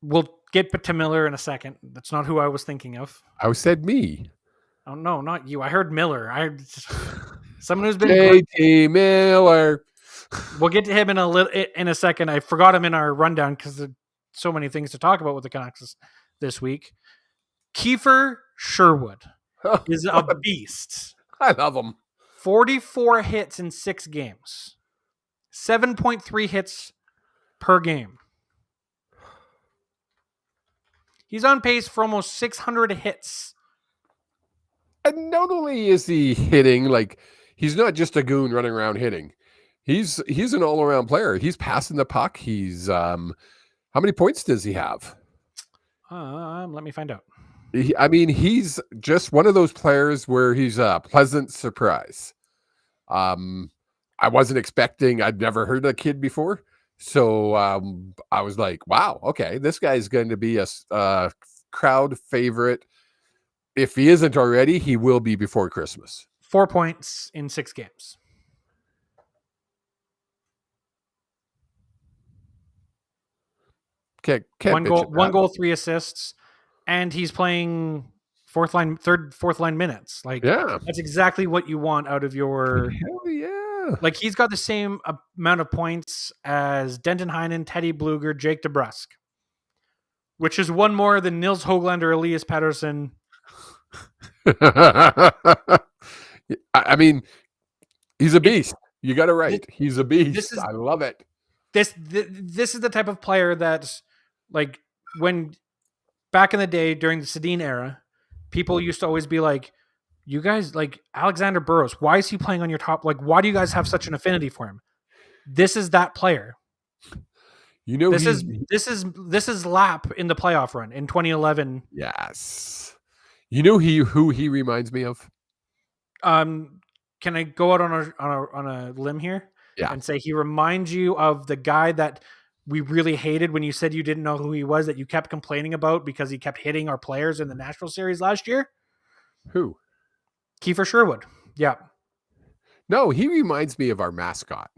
We'll get to Miller in a second. That's not who I was thinking of. I said me. Oh, no, not you. I heard Miller. Someone who's been JT Miller. We'll get to him in a second. I forgot him in our rundown because there's so many things to talk about with the Canucks this week. Kiefer Sherwood is a beast. I love him. 44 hits in 6 games. 7.3 hits per game. He's on pace for almost 600 hits. And not only is he hitting, like, he's not just a goon running around hitting. He's an all-around player. He's passing the puck. He's how many points does he have? Let me find out. He's just one of those players where he's a pleasant surprise. I wasn't expecting. I'd never heard of the kid before, so I was like, "Wow, okay, this guy's going to be a crowd favorite. If he isn't already, he will be before Christmas." 4 points in 6 games. Can't one goal, 3 assists, and he's playing fourth line minutes. Like, yeah, that's exactly what you want out of your. Hell yeah! Like, he's got the same amount of points as Denton Heinen, Teddy Bluger, Jake DeBrusk, which is one more than Nils Höglander, Elias Pettersson. I mean, he's a beast. You got it right. He's a beast. I love it. This is the type of player that, like, when back in the day during the Sedin era, people used to always be like, "You guys, like, Alexander Burrows, why is he playing on your top? Like, why do you guys have such an affinity for him?" This is that player. You know, this is Lap in the playoff run in 2011. Yes. You know who he reminds me of? Can I go out on a limb here? Yeah. And say he reminds you of the guy that we really hated when you said you didn't know who he was, that you kept complaining about because he kept hitting our players in the National Series last year? Who? Kiefer Sherwood. Yeah. No, he reminds me of our mascot.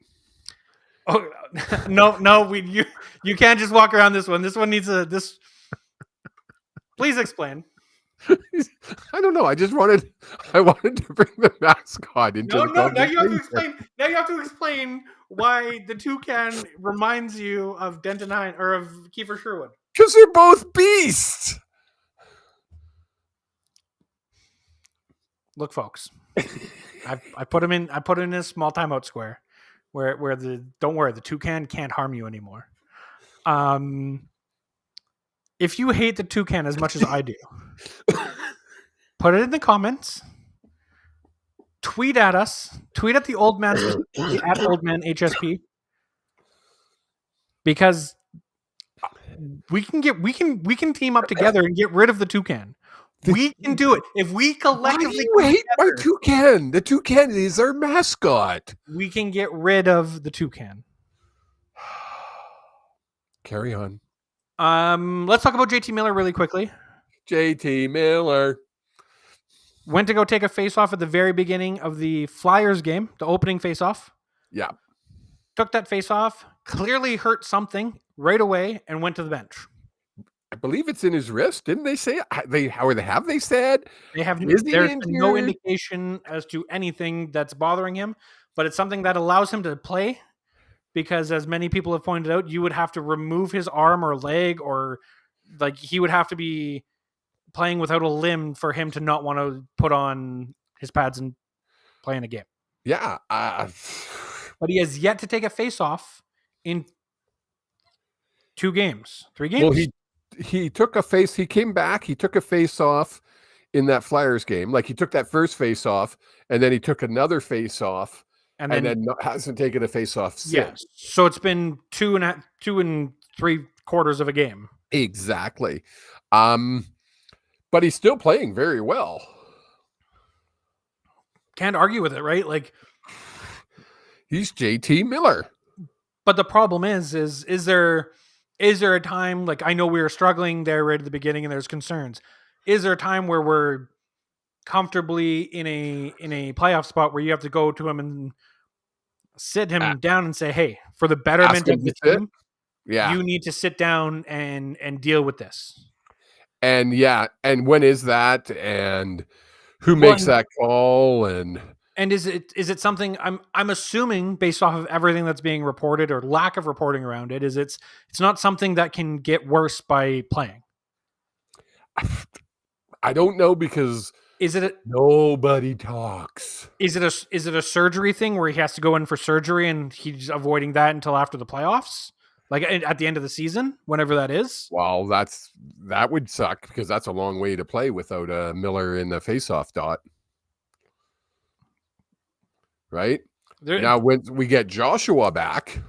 Oh no, you can't just walk around this one. This one needs this. Please explain. I don't know. I wanted to bring the mascot into the No. Now conversation. you have to explain. Now you have to explain why the toucan reminds you of Denton Hine or of Kiefer Sherwood. Because they're both beasts. Look, folks, I put him in. I put him in a small timeout square, where don't worry, the toucan can't harm you anymore. If you hate the toucan as much as I do, put it in the comments. Tweet at us. Tweet at the old man at old man HSP, because we can team up together and get rid of the toucan. We can do it if we collectively. Why do you hate my toucan? The toucan is our mascot. We can get rid of the toucan. Carry on. Let's talk about JT Miller really quickly. JT Miller went to go take a face-off at the very beginning of the Flyers game, the opening face-off. Yeah. Took that face-off, clearly hurt something right away, and went to the bench. I believe it's in his wrist. Didn't they say have they said? They have there's no indication as to anything that's bothering him, but it's something that allows him to play, because as many people have pointed out, you would have to remove his arm or leg, or like he would have to be playing without a limb for him to not want to put on his pads and play in a game. Yeah. But he has yet to take a face-off in 3 games. Well, he took a face. He came back. He took a face-off in that Flyers game. Like he took that first face-off, and then he took another face-off, and then hasn't taken a face-off since. Yes. So it's been 2 and 3 quarters of a game. Exactly. But he's still playing very well. Can't argue with it, right? Like, he's JT Miller. But the problem is there a time, like, I know we were struggling there right at the beginning and there's concerns. Is there a time where we're comfortably in a playoff spot where you have to go to him and sit him down and say, hey, for the betterment of the team, you need to sit down and deal with this? And and when is that? And who makes that call? And is it something I'm assuming, based off of everything that's being reported or lack of reporting around it, it's not something that can get worse by playing? I don't know, because nobody talks. Is it a surgery thing where he has to go in for surgery and he's avoiding that until after the playoffs? Like at the end of the season, whenever that is? Well, that would suck, because that's a long way to play without a Miller in the faceoff dot. Right? Now, when we get Joshua back,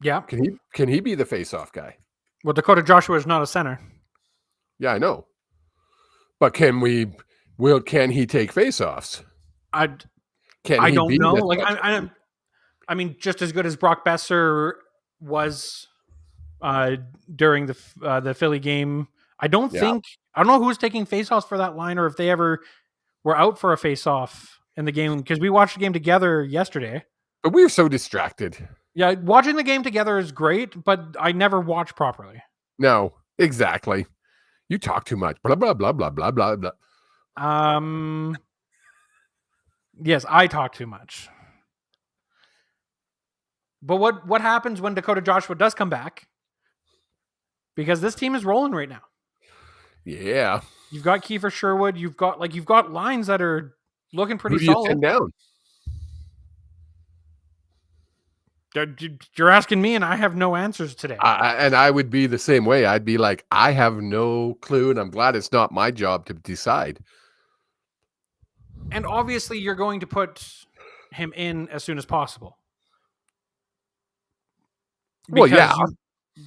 can he be the faceoff guy? Well, Dakota Joshua is not a center. Yeah, I know. But can he take faceoffs? I don't know. Like I mean, just as good as Brock Besser was during the Philly game. I don't know who was taking faceoffs for that line, or if they ever were out for a faceoff in the game, because we watched the game together yesterday. But we were so distracted. Yeah, watching the game together is great, but I never watch properly. No, exactly. You talk too much. Blah blah blah blah blah blah blah. Yes, I talk too much. But what happens when Dakota Joshua does come back? Because this team is rolling right now. Yeah. You've got Kiefer Sherwood. You've got lines that are looking pretty solid. Who do you down? You're asking me, and I have no answers today. And I would be the same way. I'd be like, I have no clue, and I'm glad it's not my job to decide. And obviously, you're going to put him in as soon as possible.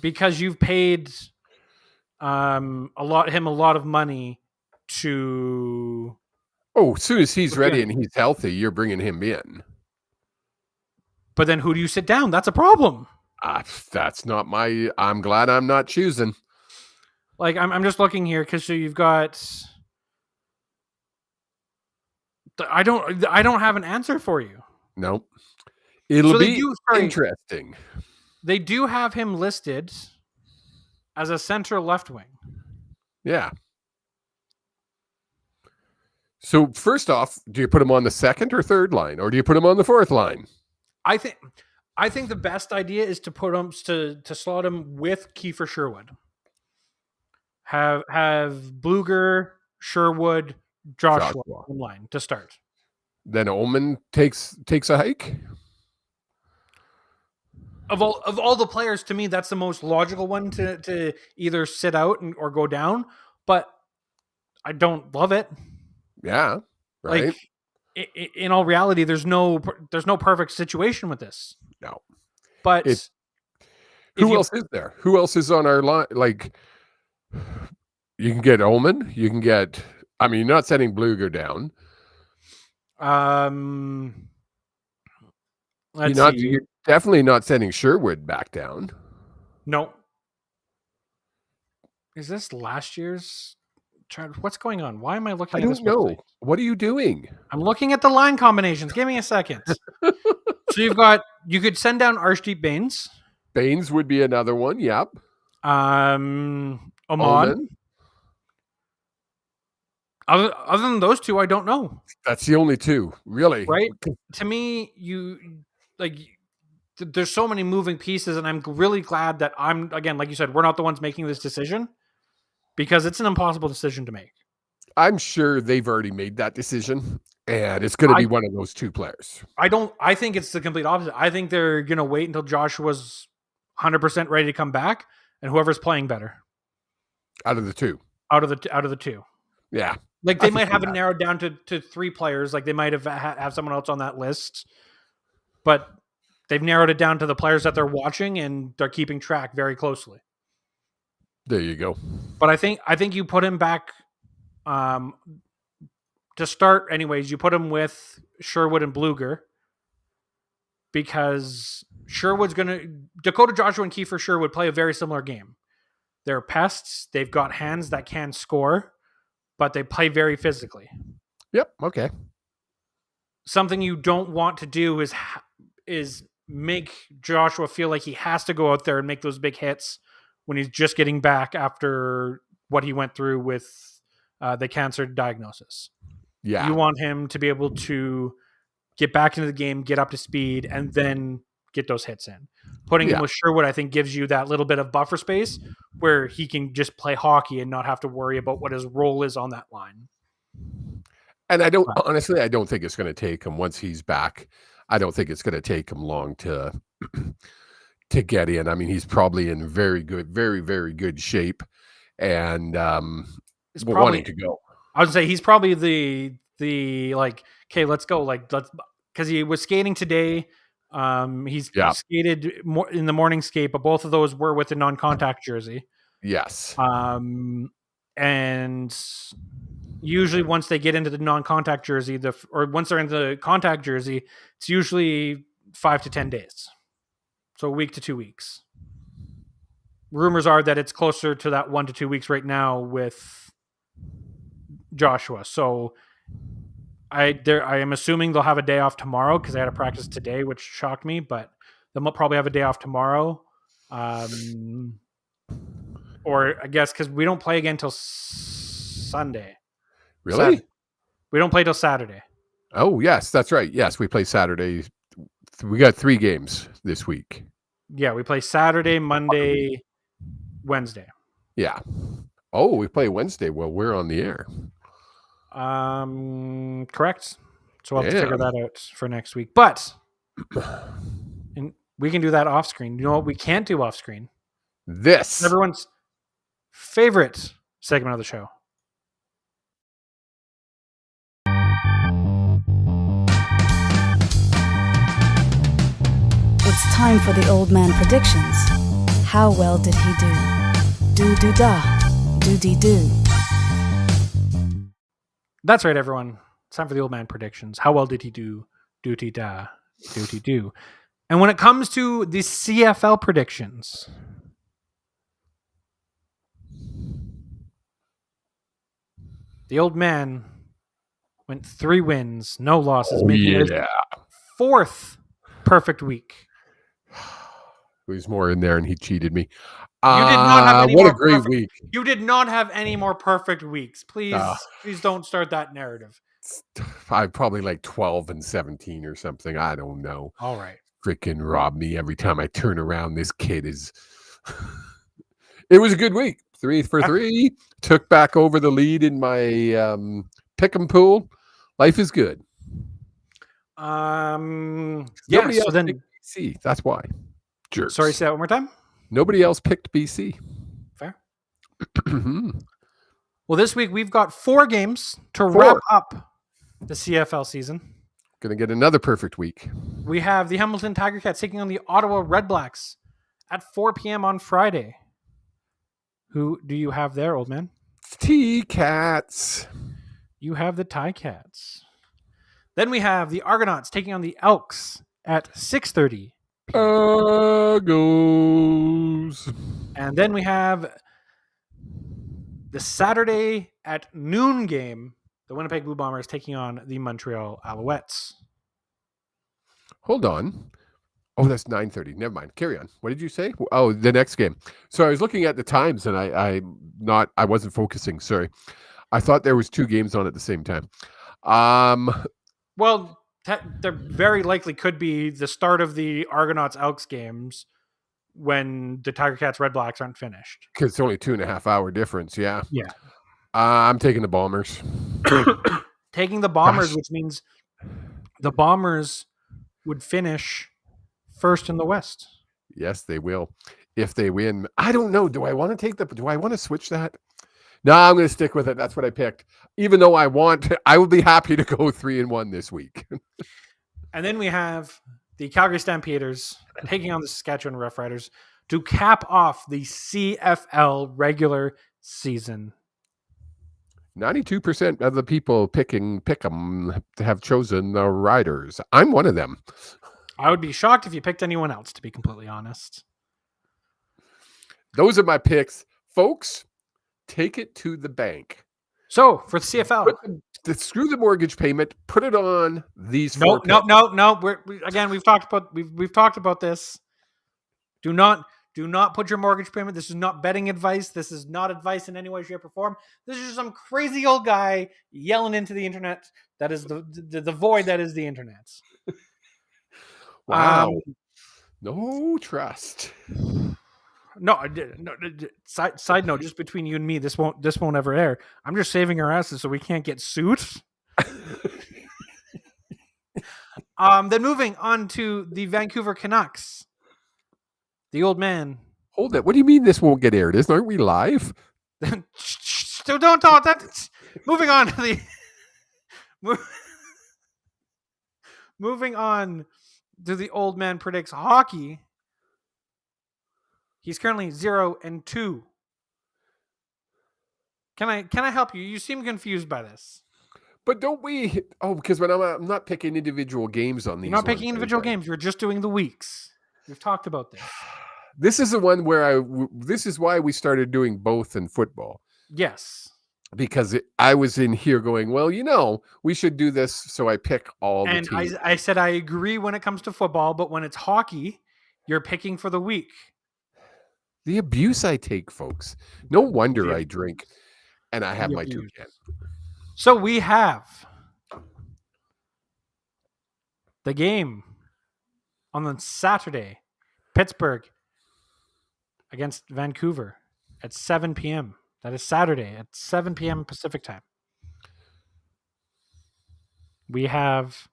Because you've paid a lot of money to. Oh, as soon as he's ready and he's healthy, you're bringing him in. But then who do you sit down? That's a problem. That's not my. I'm glad I'm not choosing. Like I'm just looking here, because so you've got I don't have an answer for you. Nope. It'll So be interesting. They do have him listed as a center left wing. Yeah. So first off, do you put him on the second or third line, or do you put him on the fourth line? I think the best idea is to put him to slot him with Kiefer Sherwood. Have Bluger, Sherwood, Joshua in line to start. Then Omen takes a hike. Of all the players, to me, that's the most logical one to either sit out or go down. But I don't love it. Yeah, right. Like in all reality, there's no perfect situation with this. No, but who else is there? Who else is on our line? Like, you can get Omen. You can get. I mean, you're not setting Bluger down. You're definitely not sending Sherwood back down. No. Is this last year's? What's going on? Why am I looking? I don't know. Website? What are you doing? I'm looking at the line combinations. Give me a second. So you could send down Arshdeep Bains. Bains would be another one. Yep. Oman. Other than those two, I don't know. That's the only two, really. Right? To me, there's so many moving pieces, and I'm really glad that again, like you said, we're not the ones making this decision, because it's an impossible decision to make. I'm sure they've already made that decision, and it's going to be one of those two players. I think it's the complete opposite. I think they're going to wait until Joshua's 100% ready to come back, and whoever's playing better out of the two. Out of the two. Yeah. Like they might have it narrowed down to 3 players. Like they might have someone else on that list, but they've narrowed it down to the players that they're watching, and they're keeping track very closely. There you go. But I think you put him back to start anyways. You put him with Sherwood and Bluger, because Dakota Joshua and Kiefer Sherwood play a very similar game. They're pests. They've got hands that can score, but they play very physically. Yep. Okay. Something you don't want to do is make Joshua feel like he has to go out there and make those big hits when he's just getting back after what he went through with the cancer diagnosis. Yeah. You want him to be able to get back into the game, get up to speed, and then get those hits in. Putting him with Sherwood, I think, gives you that little bit of buffer space where he can just play hockey and not have to worry about what his role is on that line. And I don't think it's going to take him once he's back. I don't think it's going to take him long to get in. I mean, he's probably in very, very good shape, and wanting to go. I would say he's probably the like, okay, let's go. Like, because he was skating today. He's skated more in the morning skate, but both of those were with a non-contact jersey. Yes. And usually once they get into the non-contact jersey, or once they're in the contact jersey, it's usually 5 to 10 days. So a week to 2 weeks. Rumors are that it's closer to that 1 to 2 weeks right now with Joshua. So I am assuming they'll have a day off tomorrow, because they had a practice today, which shocked me, but they'll probably have a day off tomorrow. Or I guess because we don't play again till Sunday. Really? Saturday. We don't play till Saturday. Oh, yes, that's right. Yes, we play Saturday. We got 3 games this week. Yeah, we play Saturday, Monday, Wednesday. Yeah. Oh, we play Wednesday while we're on the air. Correct. So we'll have to figure that out for next week. But and we can do that off screen. You know what we can't do off screen? This. Everyone's favorite segment of the show. It's time for the old man predictions. How well did he do? Do-do-da. Do-dee-do. That's right, everyone. It's time for the old man predictions. How well did he do? Do-dee-da. Do-dee-do. And when it comes to the CFL predictions, the old man went 3 wins, no losses, Oh, making it his yeah. 4th perfect week. There's more in there, and he cheated me. You did not have any What more a great perfect, week. You did not have any more perfect weeks. Please, Ah. please don't start that narrative. I probably like 12 and 17 or something. I don't know. All right. Freaking rob me every time I turn around. This kid is. It was a good week. 3 for 3. Took back over the lead in my pick'em pool. Life is good. Yeah. Nobody So else then, picked BC. That's why. Jerks. sorry, say that one more time. Nobody else picked BC. Fair. Mhm. Well, this week we've got 4 games to 4. wrap up the CFL season. Gonna get another perfect week. We have the Hamilton Tiger Cats taking on the Ottawa Red Blacks at 4 p.m. on Friday. Who do you have there, old man? T-Cats. You have the Ticats. Then we have the Argonauts taking on the Elks at 6:30. Goes. And then we have the Saturday at noon game, the Winnipeg Blue Bombers taking on the Montreal Alouettes. Hold on. Oh, that's 9:30. Never mind. Carry on. What did you say? Oh, the next game. So I was looking at the times, and I wasn't focusing. Sorry, I thought there was 2 games on at the same time. Well, there very likely could be the start of the Argonauts Elks games when the Tiger Cats Red Blacks aren't finished. Because it's only 2.5 hour difference. Yeah. Yeah. I'm taking the Bombers. Taking the Bombers, Gosh. which means the Bombers would finish first in the West. Yes, they will. If they win. I don't know. Do I want to switch that? No, I'm going to stick with it. That's what I picked. Even though I would be happy to go 3-1 this week. And then we have the Calgary Stampeders taking on the Saskatchewan Roughriders to cap off the CFL regular season. 92% of the people pick 'em have chosen the Riders. I'm one of them. I would be shocked if you picked anyone else, to be completely honest. Those are my picks. Folks, take it to the bank. So, for the CFL. Screw the mortgage payment. Put it on these 4 picks. No. We've talked about this. Do not put your mortgage payment. This is not betting advice. This is not advice in any way, shape, or form. This is just some crazy old guy yelling into the internet. That is the void that is the internet. Wow. No trust. No. Side note, just between you and me, this won't ever air. I'm just saving our asses so we can't get sued. Then moving on to the Vancouver Canucks. The old man. Hold it. What do you mean this won't get aired? Aren't we live? So don't talk that. Moving on to the moving on to the old man predicts hockey. He's currently 0-2. Can I help you? You seem confused by this. But don't we? Oh, because when I'm not picking individual games on these. You're not picking ones, individual games. You're just doing the weeks. We've talked about this. This is the one where this is why we started doing both in football. Yes. Because I was in here going, well, we should do this. So I pick all the teams. I said I agree when it comes to football, but when it's hockey, you're picking for the week. The abuse I take, folks. No wonder I drink and I have my 2 cans. So we have the game on Saturday, Pittsburgh against Vancouver at 7 p.m. That is Saturday at 7 p.m. Pacific time. We have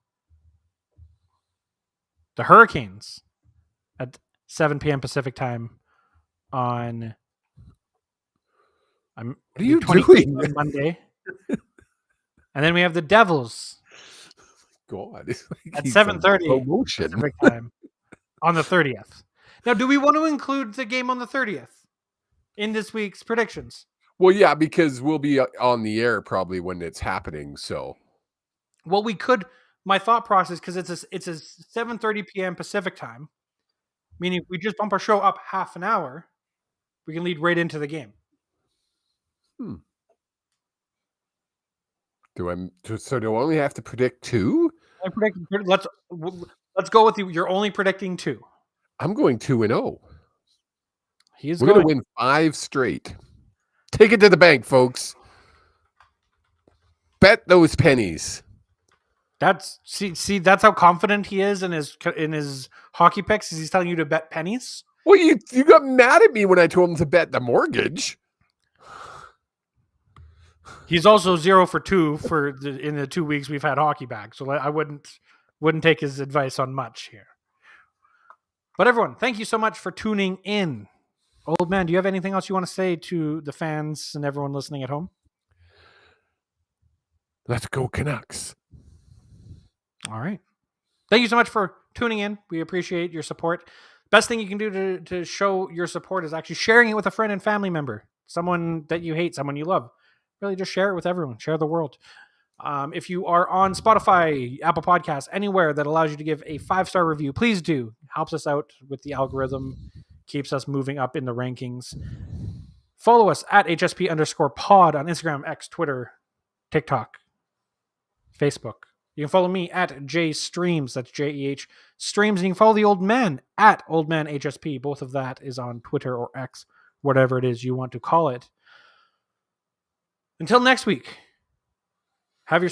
the Hurricanes at 7 p.m. Pacific time on what are you 28th doing? on Monday. And then we have the Devils. God, At 7:30 promotion Pacific time on the 30th. Now, do we want to include the game on the 30th in this week's predictions? Well, yeah, because we'll be on the air probably when it's happening. So, well, we could. My thought process, because it's a 7:30 p.m. Pacific time, meaning if we just bump our show up half an hour, we can lead right into the game. Do I only have to predict 2? I predict. Let's go with you. You're only predicting 2. I'm going 2-0. He's We're going going. to win 5 straight. Take it to the bank, folks. Bet those pennies. That's see. That's how confident he is in his hockey picks. Is he's telling you to bet pennies? Well, you got mad at me when I told him to bet the mortgage. He's also 0 for 2 in the 2 weeks we've had hockey back. So I wouldn't take his advice on much here. But everyone, thank you so much for tuning in. Old man, do you have anything else you want to say to the fans and everyone listening at home? Let's go Canucks. All right. Thank you so much for tuning in. We appreciate your support. Best thing you can do to show your support is actually sharing it with a friend and family member, someone that you hate, someone you love. Really just share it with everyone. Share the world. If you are on Spotify, Apple Podcasts, anywhere that allows you to give a 5-star review, please do. Helps us out with the algorithm. Keeps us moving up in the rankings. Follow us at HSP_pod on Instagram, X, Twitter, TikTok, Facebook. You can follow me at JStreams. That's JEH Streams. And you can follow the old man at OldManHSP. Both of that is on Twitter or X, whatever it is you want to call it. Until next week, have your